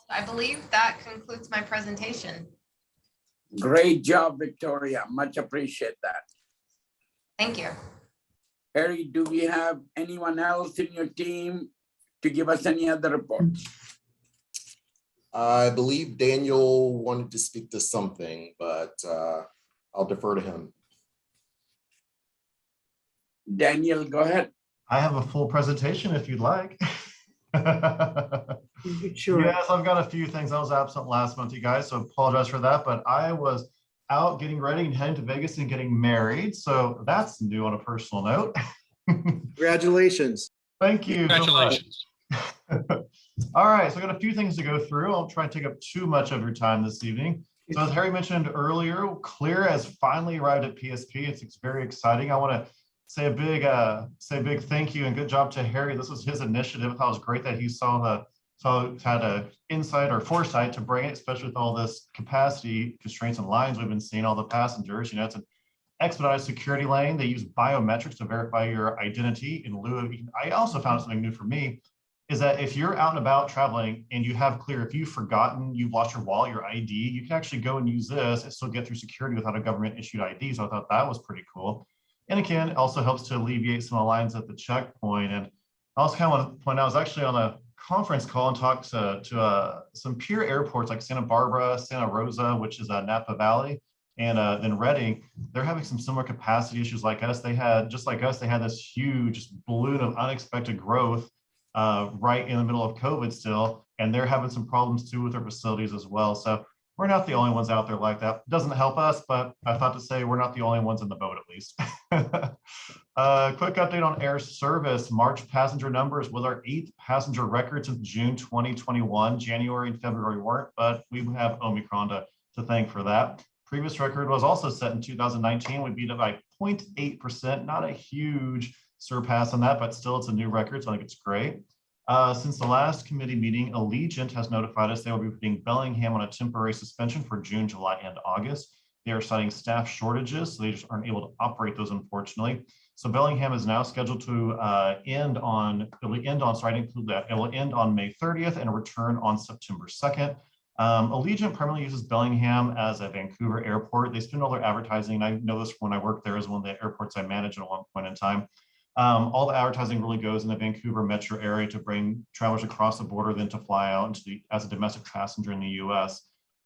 I believe that concludes my presentation. Great job, Victoria. Much appreciate that. Thank you. Harry, do we have anyone else in your team to give us any other reports? I believe Daniel wanted to speak to something, but I'll defer to him. Daniel, go ahead. I have a full presentation if you'd like. Sure. Yes, I've got a few things. I was absent last month, you guys, so apologize for that, but I was out getting ready and heading to Vegas and getting married. So that's new on a personal note. Congratulations. Thank you. Congratulations. All right, so I got a few things to go through. I'll try and take up too much of your time this evening. So as Harry mentioned earlier, Clear has finally arrived at PSP. It's very exciting. I want to say a big thank you and good job to Harry. This was his initiative. I thought it was great that he had a insight or foresight to bring it, especially with all this capacity constraints and lines we've been seeing all the passengers. You know, it's an expedited security lane. They use biometrics to verify your identity in lieu of. I also found something new for me is that if you're out and about traveling and you have Clear, if you've forgotten, you've lost your wallet, your ID, you can actually go and use this and still get through security without a government issued ID. So I thought that was pretty cool. And again, it also helps to alleviate some of the lines at the checkpoint. And I also kind of want to point out, I was actually on a conference call and talked to some peer airports like Santa Barbara, Santa Rosa, which is Napa Valley, and then Redding. They're having some similar capacity issues like us. They had, just like us, they had this huge balloon of unexpected growth right in the middle of COVID still, and they're having some problems too with their facilities as well. So we're not the only ones out there like that. It doesn't help us, but I thought to say we're not the only ones in the boat, at least. Quick update on air service. March passenger numbers was our 8th passenger record since June 2021. January and February weren't, but we have Omicron to thank for that. Previous record was also set in 2019. We beat it by 0.8%, not a huge surpass on that, but still it's a new record, so I think it's great. Since the last committee meeting, Allegiant has notified us they will be putting Bellingham on a temporary suspension for June, July, and August. They are citing staff shortages, so they just aren't able to operate those, unfortunately. So Bellingham is now scheduled to end on May 30th and return on September 2nd. Allegiant primarily uses Bellingham as a Vancouver airport. They spend all their advertising, and I know this when I worked there as one of the airports I managed at one point in time. All the advertising really goes in the Vancouver metro area to bring travelers across the border, then to fly out as a domestic passenger in the US.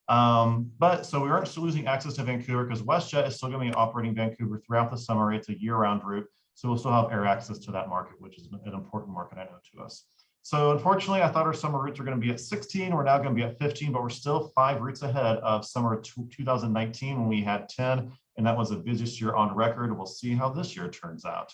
But so we aren't still losing access to Vancouver because WestJet is still going to be operating Vancouver throughout the summer. It's a year-round route. So we'll still have air access to that market, which is an important market, I know, to us. So unfortunately, I thought our summer routes were going to be at 16. We're now going to be at 15, but we're still 5 routes ahead of summer 2019 when we had 10. And that was the busiest year on record. We'll see how this year turns out.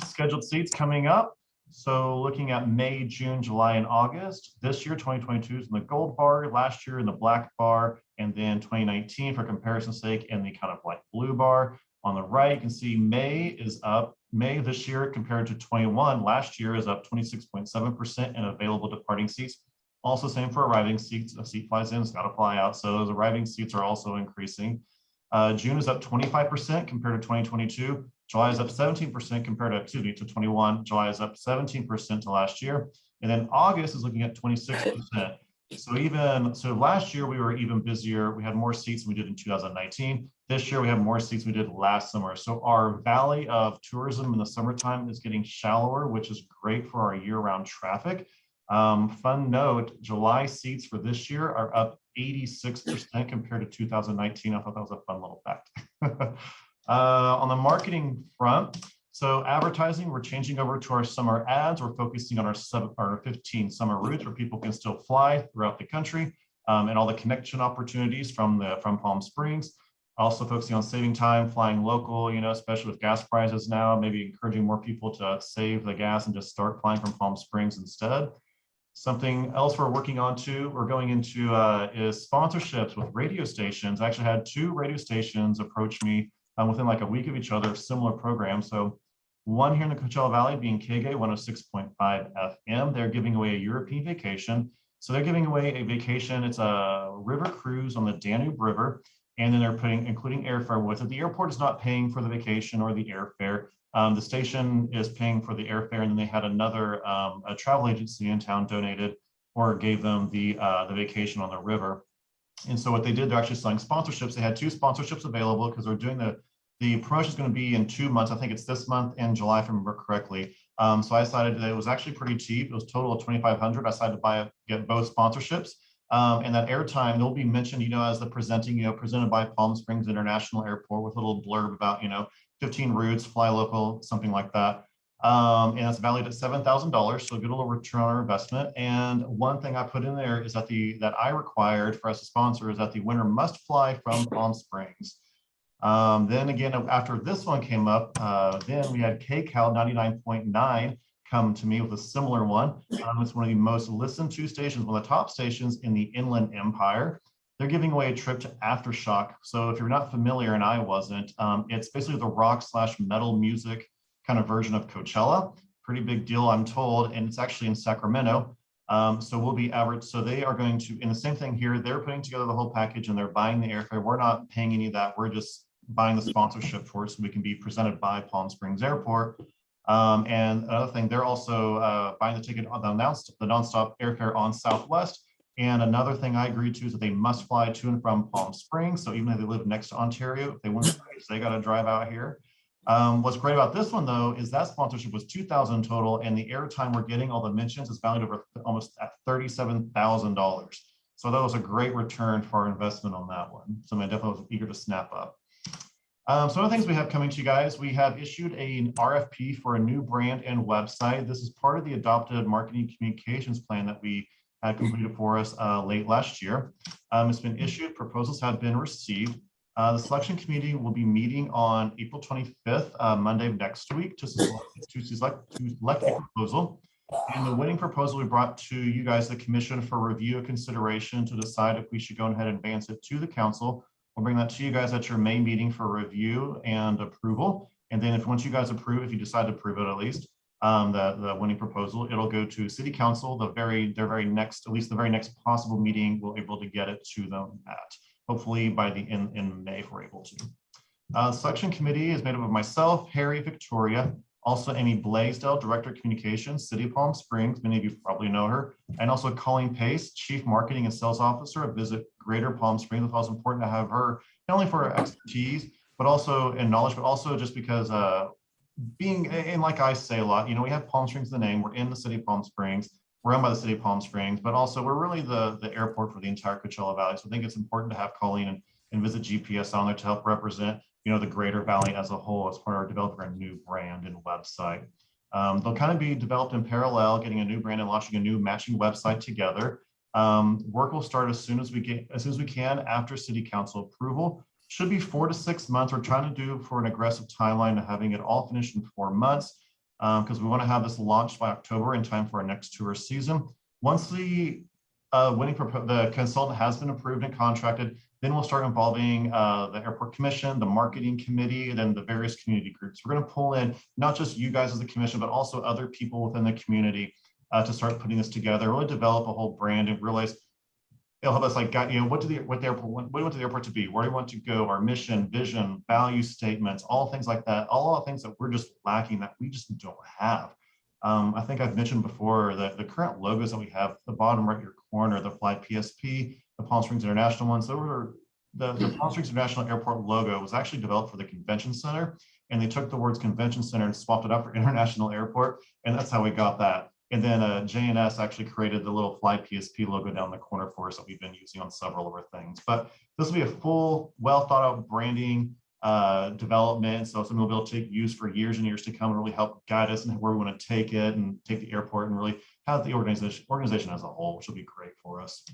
Scheduled seats coming up. So looking at May, June, July, and August. This year, 2022 is in the gold bar, last year in the black bar, and then 2019 for comparison's sake in the kind of like blue bar. On the right, you can see May is up. May this year compared to 21 last year is up 26.7% in available departing seats. Also same for arriving seats. A seat flies in, it's got to fly out. So those arriving seats are also increasing. June is up 25% compared to 2022. July is up 17% compared to 21. July is up 17% to last year. And then August is looking at 26%. So last year we were even busier. We had more seats than we did in 2019. This year we have more seats than we did last summer. So our valley of tourism in the summertime is getting shallower, which is great for our year-round traffic. Fun note, July seats for this year are up 86% compared to 2019. I thought that was a fun little fact. On the marketing front, so advertising, we're changing over to our summer ads. We're focusing on our 15 summer routes where people can still fly throughout the country and all the connection opportunities from Palm Springs. Also focusing on saving time, flying local, you know, especially with gas prices now, maybe encouraging more people to save the gas and just start flying from Palm Springs instead. Something else we're working on too, we're going into is sponsorships with radio stations. I actually had 2 radio stations approach me within like a week of each other, similar programs. So one here in the Coachella Valley being KG 106.5 FM. They're giving away a European vacation. So they're giving away a vacation. It's a river cruise on the Danube River. And then they're including airfare with it. The airport is not paying for the vacation or the airfare. The station is paying for the airfare. And then they had another a travel agency in town donated or gave them the vacation on the river. And so what they did, they're actually selling sponsorships. They had 2 sponsorships available because they're doing the promotion is going to be in 2 months. I think it's this month and July, if I remember correctly. So I decided that it was actually pretty cheap. It was total of $2,500. I decided to get both sponsorships. And that airtime, they'll be mentioned, you know, as the presenting, you know, presented by Palm Springs International Airport with a little blurb about, you know, 15 routes, fly local, something like that. And it's valued at $7,000, so a good little return on our investment. And one thing I put in there is that that I required for us to sponsor is that the winner must fly from Palm Springs. Then again, after this one came up, then we had KCAL 99.9 come to me with a similar one. It's one of the most listened to stations, one of the top stations in the Inland Empire. They're giving away a trip to Aftershock. So if you're not familiar, and I wasn't, it's basically the rock/metal music kind of version of Coachella. Pretty big deal, I'm told, and it's actually in Sacramento. So we'll be average. So they are going to, and the same thing here, they're putting together the whole package and they're buying the airfare. We're not paying any of that. We're just buying the sponsorship for it so we can be presented by Palm Springs Airport. And another thing, they're also buying the ticket on the nonstop airfare on Southwest. And another thing I agreed to is that they must fly to and from Palm Springs. So even if they live next to Ontario, if they want to, they got to drive out here. What's great about this one though, is that sponsorship was $2,000 total, and the airtime we're getting, all the mentions, is valued over almost at $37,000. So that was a great return for our investment on that one. So I definitely was eager to snap up. Some of the things we have coming to you guys, we have issued an RFP for a new brand and website. This is part of the adopted marketing communications plan that we had completed for us late last year. It's been issued, proposals have been received. The selection committee will be meeting on April 25th, Monday of next week, to select a proposal. And the winning proposal we brought to you guys, the commission, for review and consideration to decide if we should go ahead and advance it to the council. We'll bring that to you guys at your May meeting for review and approval. And then once you guys approve, if you decide to approve it at least, the winning proposal, it'll go to city council, the very next possible meeting we'll able to get it to them at. Hopefully by in May if we're able to. Selection committee is made up of myself, Harry, Victoria, also Amy Blaisdell, Director of Communications, City of Palm Springs, many of you probably know her, and also Colleen Pace, Chief Marketing and Sales Officer of Visit Greater Palm Springs. It's also important to have her, not only for her expertise, but also in knowledge, but also just because being, and like I say a lot, we have Palm Springs in the name, we're in the City of Palm Springs, we're owned by the City of Palm Springs, but also we're really the airport for the entire Coachella Valley. So I think it's important to have Colleen and Visit GPS on there to help represent, the Greater Valley as a whole as part of developing a new brand and website. They'll kind of be developed in parallel, getting a new brand and launching a new matching website together. Work will start as soon as we can after City Council approval. Should be 4 to 6 months. We're trying to do for an aggressive timeline of having it all finished in 4 months. Because we want to have this launched by October in time for our next tour season. Once the the consultant has been approved and contracted, then we'll start involving the airport commission, the marketing committee, and then the various community groups. We're going to pull in not just you guys as the commission, but also other people within the community to start putting this together, really develop a whole brand and realize it'll help us what do we want the airport to be? Where do we want to go? Our mission, vision, value statements, all things like that, all the things that we're just lacking that we just don't have. I think I've mentioned before that the current logos that we have, the bottom right your corner, the Fly PSP, the Palm Springs International ones, the Palm Springs International Airport logo was actually developed for the convention center, and they took the words convention center and swapped it up for International Airport, and that's how we got that. And then JNS actually created the little Fly PSP logo down the corner for us that we've been using on several of our things. But this will be a full, well thought out branding development. So something we'll be able to use for years and years to come and really help guide us and where we want to take it and take the airport and really have the organization as a whole, which will be great for us.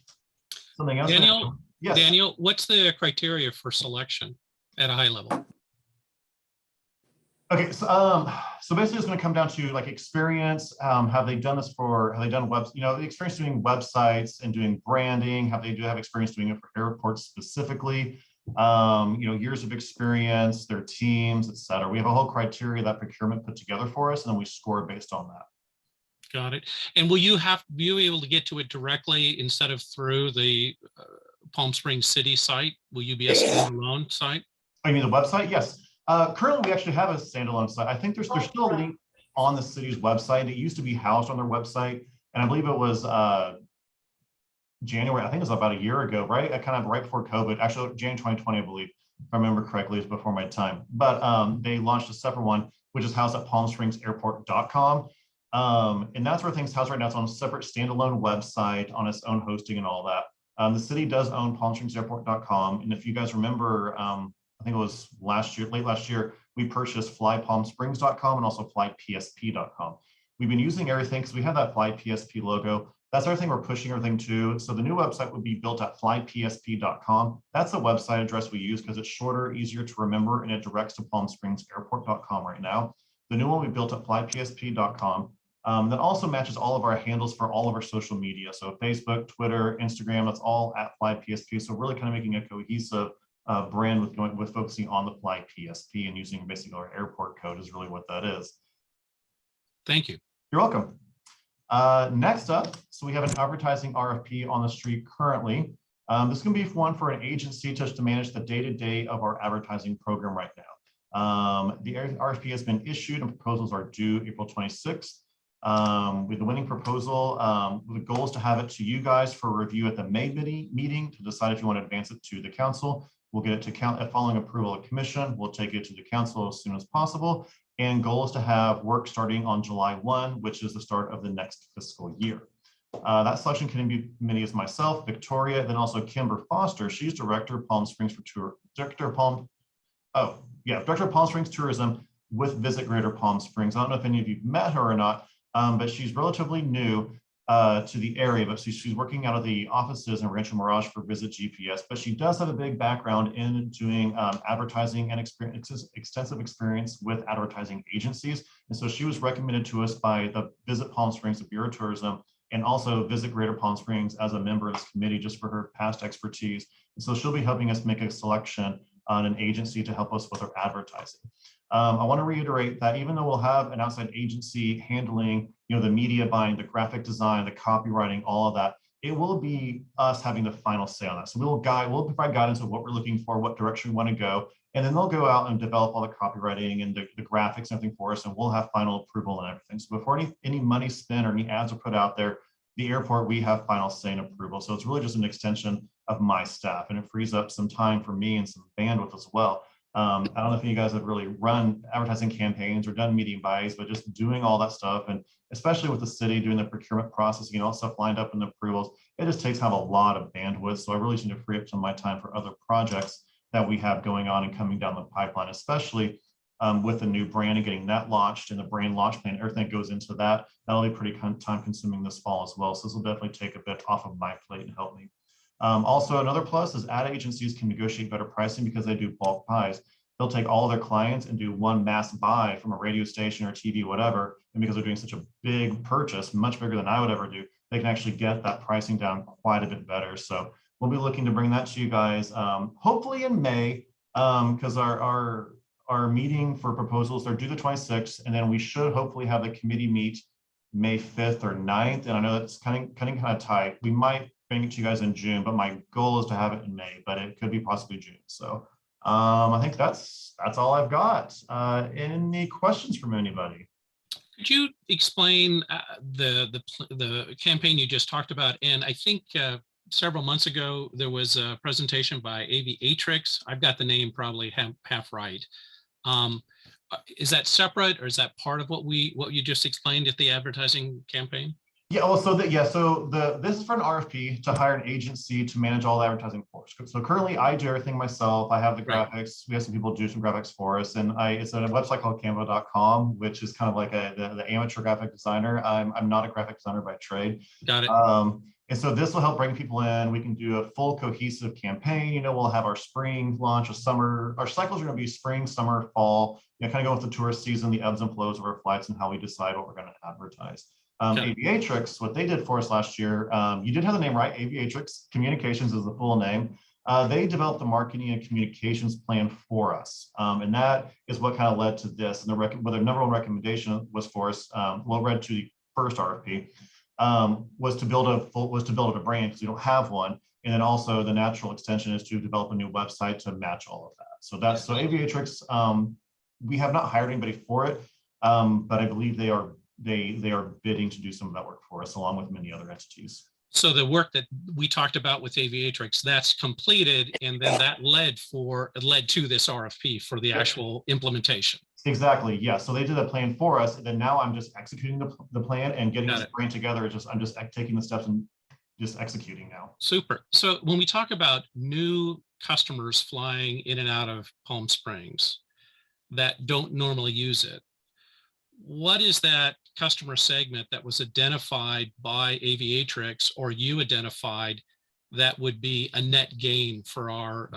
Something else? Daniel, yes. Daniel, what's the criteria for selection at a high level? Okay, so basically it's going to come down to like experience. Have they done experience doing websites and doing branding? Have experience doing it for airports specifically? Years of experience, their teams, et cetera. We have a whole criteria that procurement put together for us, and then we score based on that. Got it. And will you be able to get to it directly instead of through the Palm Springs City site? Will you be a standalone site? Oh, you mean the website? Yes. Currently, we actually have a standalone site. I think there's still a link on the city's website. It used to be housed on their website, and I believe it was January. I think it was about a year ago, right? Kind of right before COVID. Actually, January 2020, I believe, if I remember correctly, it was before my time. But they launched a separate one, which is housed at palmspringsairport.com. And that's where things housed right now. It's on a separate standalone website on its own hosting and all that. The city does own palmspringsairport.com. And if you guys remember, I think it was late last year, we purchased flypalmsprings.com and also flypsp.com. We've been using everything because we have that flypsp logo. That's everything we're pushing everything to. So the new website would be built at flypsp.com. That's the website address we use because it's shorter, easier to remember, and it directs to palmspringsairport.com right now. The new one we built at flypsp.com. That also matches all of our handles for all of our social media. So Facebook, Twitter, Instagram, that's all at flypsp. So really kind of making a cohesive brand with focusing on the flypsp and using basically our airport code is really what that is. Thank you. You're welcome. Next up, so we have an advertising RFP on the street currently. This can be one for an agency just to manage the day-to-day of our advertising program right now. The RFP has been issued and proposals are due April 26th. With the winning proposal, the goal is to have it to you guys for review at the May meeting to decide if you want to advance it to the council. We'll get it to following approval of commission. We'll take it to the council as soon as possible. And goal is to have work starting on July 1, which is the start of the next fiscal year. That selection committee is myself, Victoria, then also Kimber Foster. She's Director of Palm Springs Director of Palm Springs Tourism with Visit Greater Palm Springs. I don't know if any of you met her or not, but she's relatively new to the area, but she's working out of the offices in Rancho Mirage for Visit GPS, but she does have a big background in doing advertising and extensive experience with advertising agencies. And so she was recommended to us by the Visit Palm Springs, the Bureau of Tourism, and also Visit Greater Palm Springs as a member of this committee just for her past expertise. And so she'll be helping us make a selection on an agency to help us with our advertising. I want to reiterate that even though we'll have an outside agency handling, the media buying, the graphic design, the copywriting, all of that, it will be us having the final say on that. So we'll provide guidance of what we're looking for, what direction we want to go, and then they'll go out and develop all the copywriting and the graphics and everything for us, and we'll have final approval and everything. So before any money spent or any ads are put out there, the airport, we have final say and approval. So it's really just an extension of my staff, and it frees up some time for me and some bandwidth as well. I don't know if you guys have really run advertising campaigns or done media buys, but just doing all that stuff, and especially with the city doing the procurement process, all stuff lined up in the approvals, it just takes a lot of bandwidth. So I really need to free up some of my time for other projects that we have going on and coming down the pipeline, especially with the new brand and getting that launched and the brand launch plan, everything that goes into that. That'll be pretty time consuming this fall as well. So this will definitely take a bit off of my plate and help me. Also, another plus is ad agencies can negotiate better pricing because they do bulk buys. They'll take all their clients and do one mass buy from a radio station or TV, whatever. And because they're doing such a big purchase, much bigger than I would ever do, they can actually get that pricing down quite a bit better. So we'll be looking to bring that to you guys, hopefully in May, because our meeting for proposals, they're due the 26th, and then we should hopefully have the committee meet May 5th or 9th. And I know that's cutting kind of tight. We might bring it to you guys in June, but my goal is to have it in May, but it could be possibly June. So I think that's all I've got. Any questions from anybody? Could you explain the campaign you just talked about? And I think several months ago, there was a presentation by Aviatrix. I've got the name probably half right. Is that separate, or is that part of what you just explained at the advertising campaign? Yeah, well, so this is for an RFP to hire an agency to manage all the advertising for us. So currently I do everything myself. I have the graphics. We have some people do some graphics for us, and it's a website called canva.com, which is kind of like the amateur graphic designer. I'm not a graphic designer by trade. Got it. And so this will help bring people in. We can do a full cohesive campaign. We'll have our spring launch, a summer. Our cycles are going to be spring, summer, fall. Kind of go with the tourist season, the ebbs and flows of our flights, and how we decide what we're going to advertise. Aviatrix, what they did for us last year, you did have the name right. Aviatrix Communications is the full name. They developed the marketing and communications plan for us, and that is what kind of led to this. And the number one recommendation was for us, led to the first RFP, was to build a brand because we don't have one, and then also the natural extension is to develop a new website to match all of that. So Aviatrix. We have not hired anybody for it, but I believe they are bidding to do some of that work for us, along with many other entities. So the work that we talked about with Aviatrix, that's completed, and then that led to this RFP for the actual implementation. Exactly. Yeah. So they did a plan for us, and then now I'm just executing the plan and getting this brand together. I'm just taking the steps and just executing now. Super. So when we talk about new customers flying in and out of Palm Springs, that don't normally use it. What is that customer segment that was identified by Aviatrix or you identified that would be a net gain for our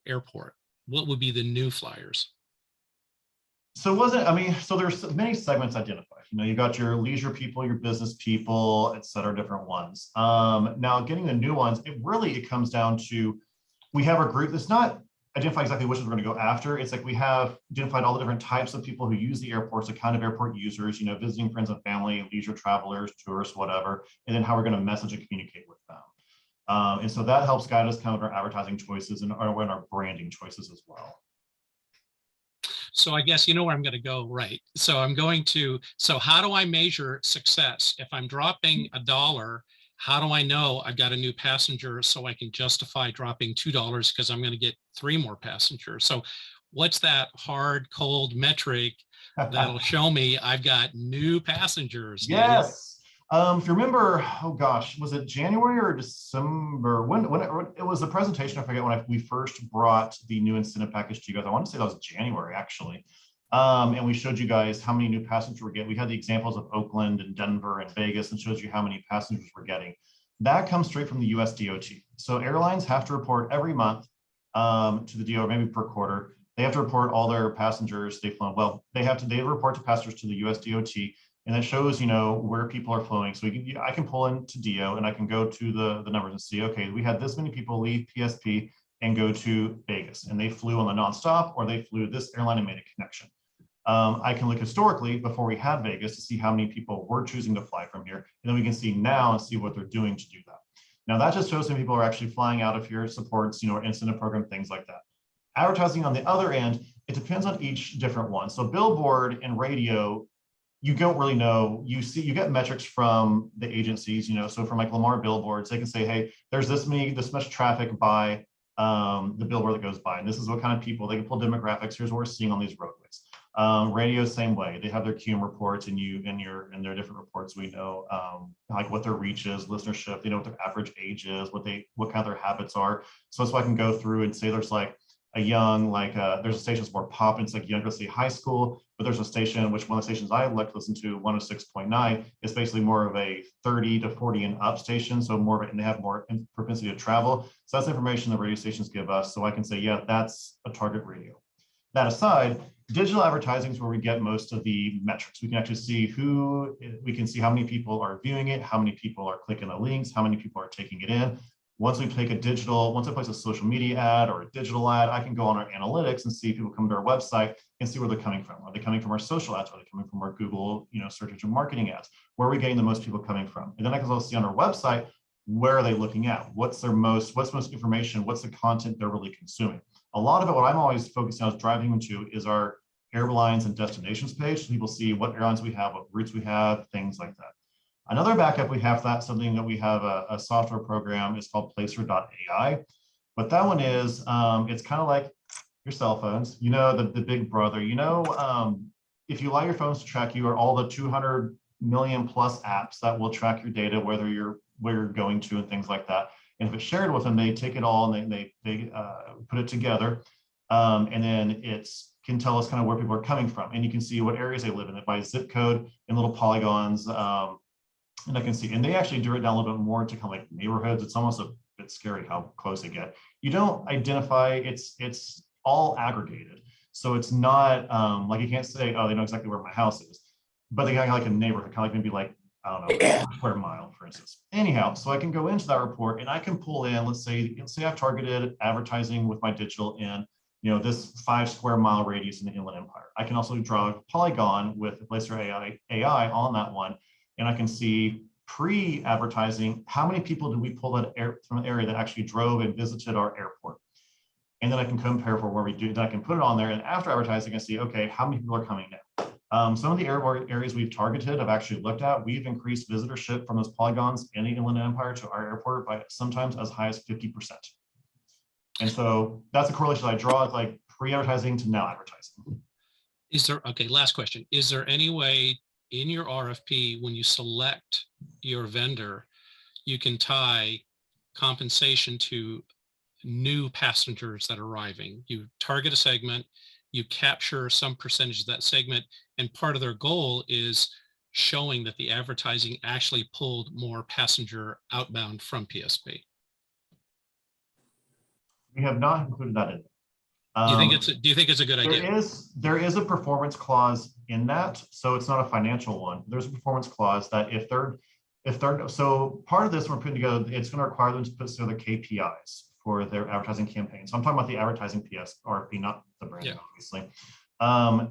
airport? What would be the new flyers? So it wasn't, I mean, so there's many segments identified. You know, you got your leisure people, your business people, et cetera, different ones. Now getting the new ones, it comes down to, we have our group that's not identify exactly which ones we're going to go after. It's like we have identified all the different types of people who use the airports, the kind of airport users, you know, visiting friends and family, leisure travelers, tourists, whatever, and then how we're going to message and communicate with them. And so that helps guide us kind of our advertising choices and our branding choices as well. So I guess you know where I'm going to go, right? So so how do I measure success? If I'm dropping $1, how do I know I've got a new passenger so I can justify dropping $2 because I'm going to get 3 more passengers? So what's that hard, cold metric that'll show me I've got new passengers? Yes. If you remember, oh gosh, was it January or December? When it was a presentation, I forget when we first brought the new incentive package to you guys. I want to say that was January actually. And we showed you guys how many new passengers we're getting. We had the examples of Oakland and Denver and Vegas and shows you how many passengers we're getting. That comes straight from the US DOT. So airlines have to report every month to the DOT, maybe per quarter. They have to report all their passengers they've flown. Well, they report to passengers to the US DOT, and that shows, you know, where people are flowing. So I can pull into DO and I can go to the numbers and see, okay, we had this many people leave PSP and go to Vegas, and they flew on the nonstop, or they flew this airline and made a connection. I can look historically before we had Vegas to see how many people were choosing to fly from here. And then we can see now and see what they're doing to do that. Now that just shows some people are actually flying out of here, supports, you know, our incentive program, things like that. Advertising on the other end, it depends on each different one. So billboard and radio, you don't really know. You get metrics from the agencies, you know, so from like Lamar billboards, they can say, hey, there's this much traffic by the billboard that goes by. And this is what kind of people, they can pull demographics. Here's what we're seeing on these roadways. Radio, same way. They have their QM reports and their different reports. We know like what their reach is, listenership, they know what their average age is, what kind of their habits are. So I can go through and say there's like a young, there's a station that's more pop, and it's like younger, say high school, but there's a station, which one of the stations I like to listen to, 106.9, is basically more of a 30 to 40 and up station. So more of it, and they have more propensity to travel. So that's information the radio stations give us. So I can say, yeah, that's a target radio. That aside, digital advertising is where we get most of the metrics. We can actually see we can see how many people are viewing it, how many people are clicking the links, how many people are taking it in. Once I place a social media ad or a digital ad, I can go on our analytics and see if people come to our website and see where they're coming from. Are they coming from our social ads? Are they coming from our Google, you know, search engine marketing ads? Where are we getting the most people coming from? And then I can also see on our website, where are they looking at? What's most information? What's the content they're really consuming? A lot of it, what I'm always focusing on is driving them to is our airlines and destinations page. So people see what airlines we have, what routes we have, things like that. Another backup we have, that's something that we have a software program is called Placer.ai. What that one is, it's kind of like your cell phones, you know, the big brother, you know, if you allow your phones to track you, or all the 200 million plus apps that will track your data, where you're going to and things like that. And if it's shared with them, they take it all and they put it together. And then can tell us kind of where people are coming from. And you can see what areas they live in, by zip code and little polygons. And I can see, and they actually do it down a little bit more to kind of like neighborhoods. It's almost a bit scary how close they get. You don't identify, it's all aggregated. So it's not like you can't say, oh, they know exactly where my house is, but they got like a neighborhood, kind of like maybe like, I don't know, a square mile, for instance. Anyhow, so I can go into that report and I can pull in, let's say I've targeted advertising with my digital in, you know, this 5 square mile radius in the Inland Empire. I can also draw a polygon with the Placer.ai on that one. And I can see pre-advertising, how many people did we pull from an area that actually drove and visited our airport? And then I can compare for where we do, then I can put it on there. And after advertising, I see, okay, how many people are coming now? Some of the areas we've targeted, I've actually looked at, we've increased visitorship from those polygons in the Inland Empire to our airport by sometimes as high as 50%. And so that's a correlation I draw, like pre-advertising to now advertising. Okay, last question. Is there any way in your RFP, when you select your vendor, you can tie compensation to new passengers that are arriving? You target a segment you capture some percentage of that segment. And part of their goal is showing that the advertising actually pulled more passenger outbound from PSP. We have not included that in. Do you think it's a good idea? There is a performance clause in that, so it's not a financial one. There's a performance clause that if they're so part of this we're putting together, it's going to require them to put together KPIs for their advertising campaign. So I'm talking about the advertising RFP, not the branding, obviously.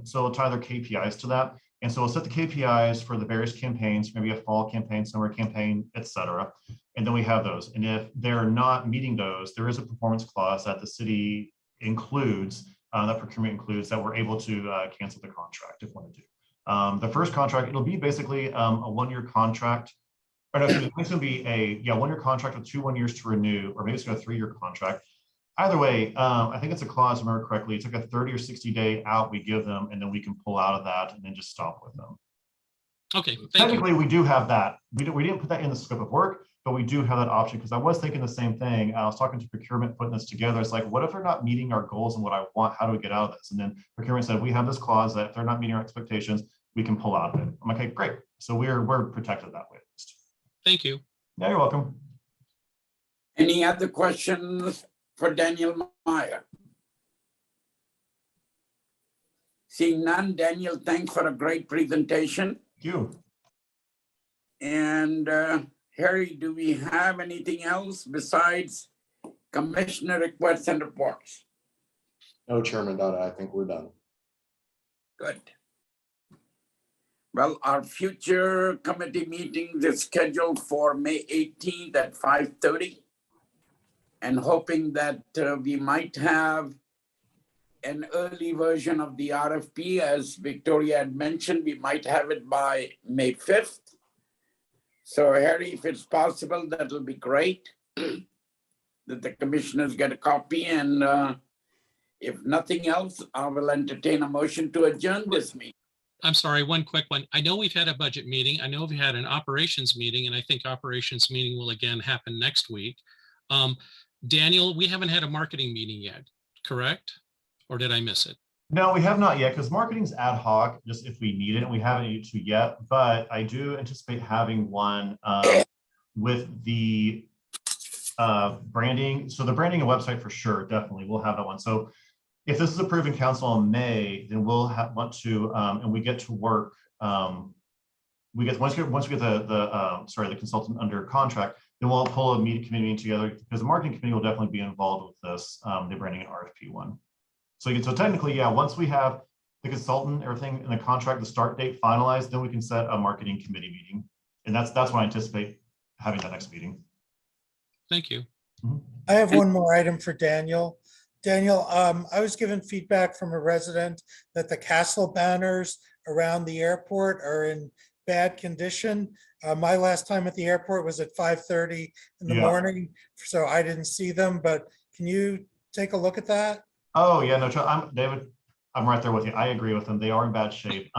So we'll tie their KPIs to that. And so we'll set the KPIs for the various campaigns, maybe a fall campaign, summer campaign, et cetera. And then we have those. And if they're not meeting those, there is a performance clause that the city includes, that procurement includes, that we're able to cancel the contract if we want to do. The first contract, it'll be basically a one-year contract. Or no, it's going to be a one-year contract with 2 1 years to renew, or maybe it's going to be a 3-year contract. Either way, I think it's a clause, if I remember correctly. It's like a 30 or 60 day out we give them, and then we can pull out of that and then just stop with them. Okay. Technically, we do have that. We didn't put that in the scope of work, but we do have that option, because I was thinking the same thing. I was talking to procurement, putting this together. It's like, what if they're not meeting our goals and what I want? How do we get out of this? And then procurement said, we have this clause that if they're not meeting our expectations, we can pull out of it. I'm like, okay, great. So we're protected that way. Thank you. Yeah, you're welcome. Any other questions for Daniel Meyer? Seeing none, Daniel, thanks for a great presentation. Thank you. And Harry, do we have anything else besides commissioner requests and reports? No, Chairman Dada, I think we're done. Good. Well, our future committee meetings is scheduled for May 18th at 5:30. And hoping that we might have an early version of the RFP. As Victoria had mentioned, we might have it by May 5th. So Harry, if it's possible, that'll be great. That the commissioners get a copy, and if nothing else, I will entertain a motion to adjourn this meeting. I'm sorry, one quick one. I know we've had a budget meeting. I know we had an operations meeting, and I think operations meeting will again happen next week. Daniel, we haven't had a marketing meeting yet, correct? Or did I miss it? No, we have not yet, because marketing's ad hoc, just if we need it, and we haven't needed to yet. But I do anticipate having one with the branding. So the branding and website for sure, definitely, we'll have that one. So if this is approved in council in May, then we'll want to, and we get to work. Once we get the consultant under contract, then we'll pull a committee meeting together, because the marketing committee will definitely be involved with this, the branding and RFP one. So technically, yeah, once we have the consultant, everything in the contract, the start date finalized, then we can set a marketing committee meeting. And that's what I anticipate having that next meeting. Thank you. I have one more item for Daniel. Daniel, I was given feedback from a resident that the castle banners around the airport are in bad condition. My last time at the airport was at 5:30 in the morning, so I didn't see them, but can you take a look at that? Oh yeah, no, David, I'm right there with you. I agree with them. They are in bad shape.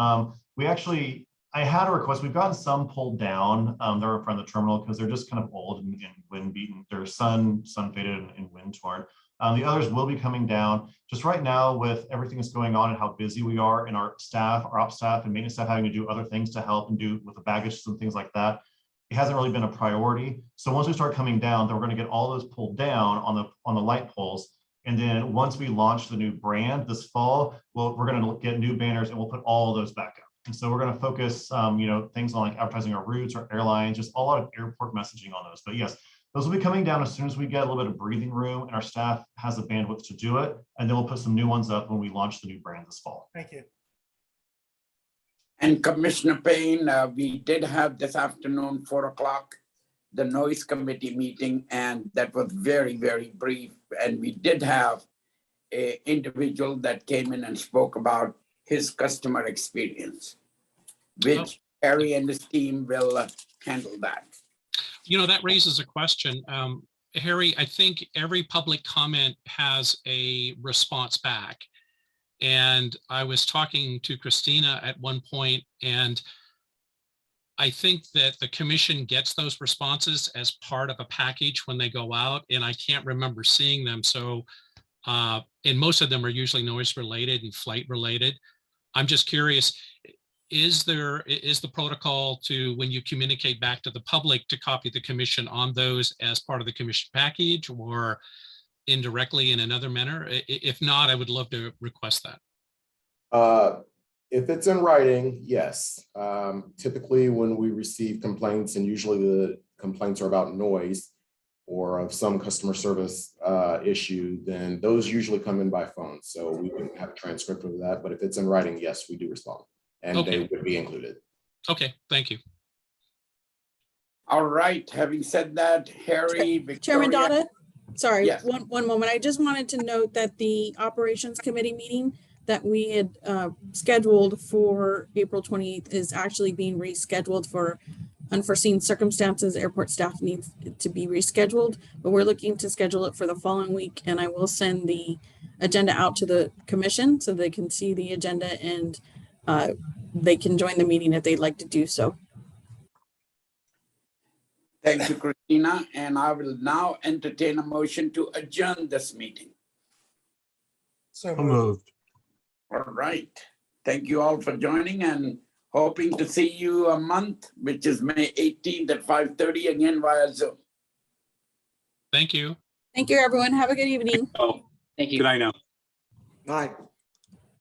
I had a request. We've gotten some pulled down. They're in front of the terminal because they're just kind of old and wind beaten. They're sun faded and wind torn. The others will be coming down. Just right now, with everything that's going on and how busy we are, and our staff, our ops staff and maintenance staff having to do other things to help and do with the baggage and things like that, it hasn't really been a priority. So once we start coming down, then we're going to get all those pulled down on the light poles. And then once we launch the new brand this fall, we're going to get new banners and we'll put all those back up. And so we're going to focus, things on like advertising our routes, our airlines, just a lot of airport messaging on those. But yes, those will be coming down as soon as we get a little bit of breathing room and our staff has the bandwidth to do it. And then we'll put some new ones up when we launch the new brand this fall. Thank you. And Commissioner Payne, we did have this afternoon, 4 o'clock, the noise committee meeting, and that was very, very brief. And we did have an individual that came in and spoke about his customer experience, which Harry and his team will handle that. That raises a question. Harry, I think every public comment has a response back. And I was talking to Christina at one point, and I think that the commission gets those responses as part of a package when they go out, and I can't remember seeing them. So And most of them are usually noise related and flight related. I'm just curious, is the protocol to, when you communicate back to the public, to copy the commission on those as part of the commission package or indirectly in another manner? If not, I would love to request that. If it's in writing, yes. Typically, when we receive complaints, and usually the complaints are about noise or of some customer service issue, then those usually come in by phone. So we can have a transcript of that. But if it's in writing, yes, we do respond, and Okay. they would be included. Okay, thank you. All right, having said that, Harry, Chairman Victoria. Dada, sorry, Yes. one moment. I just wanted to note that the Operations Committee meeting that we had scheduled for April 28th is actually being rescheduled for unforeseen circumstances. Airport staff needs to be rescheduled, but we're looking to schedule it for the following week, and I will send the agenda out to the commission so they can see the agenda and they can join the meeting if they'd like to do so. Thank you, Christina. And I will now entertain a motion to adjourn this meeting. So So moved. moved. All right. Thank you all for joining and hoping to see you a month, which is May 18th at 5:30 again via Zoom. Thank you. Thank you, everyone. Have a good evening. Oh, Thank you. good night now. Aye.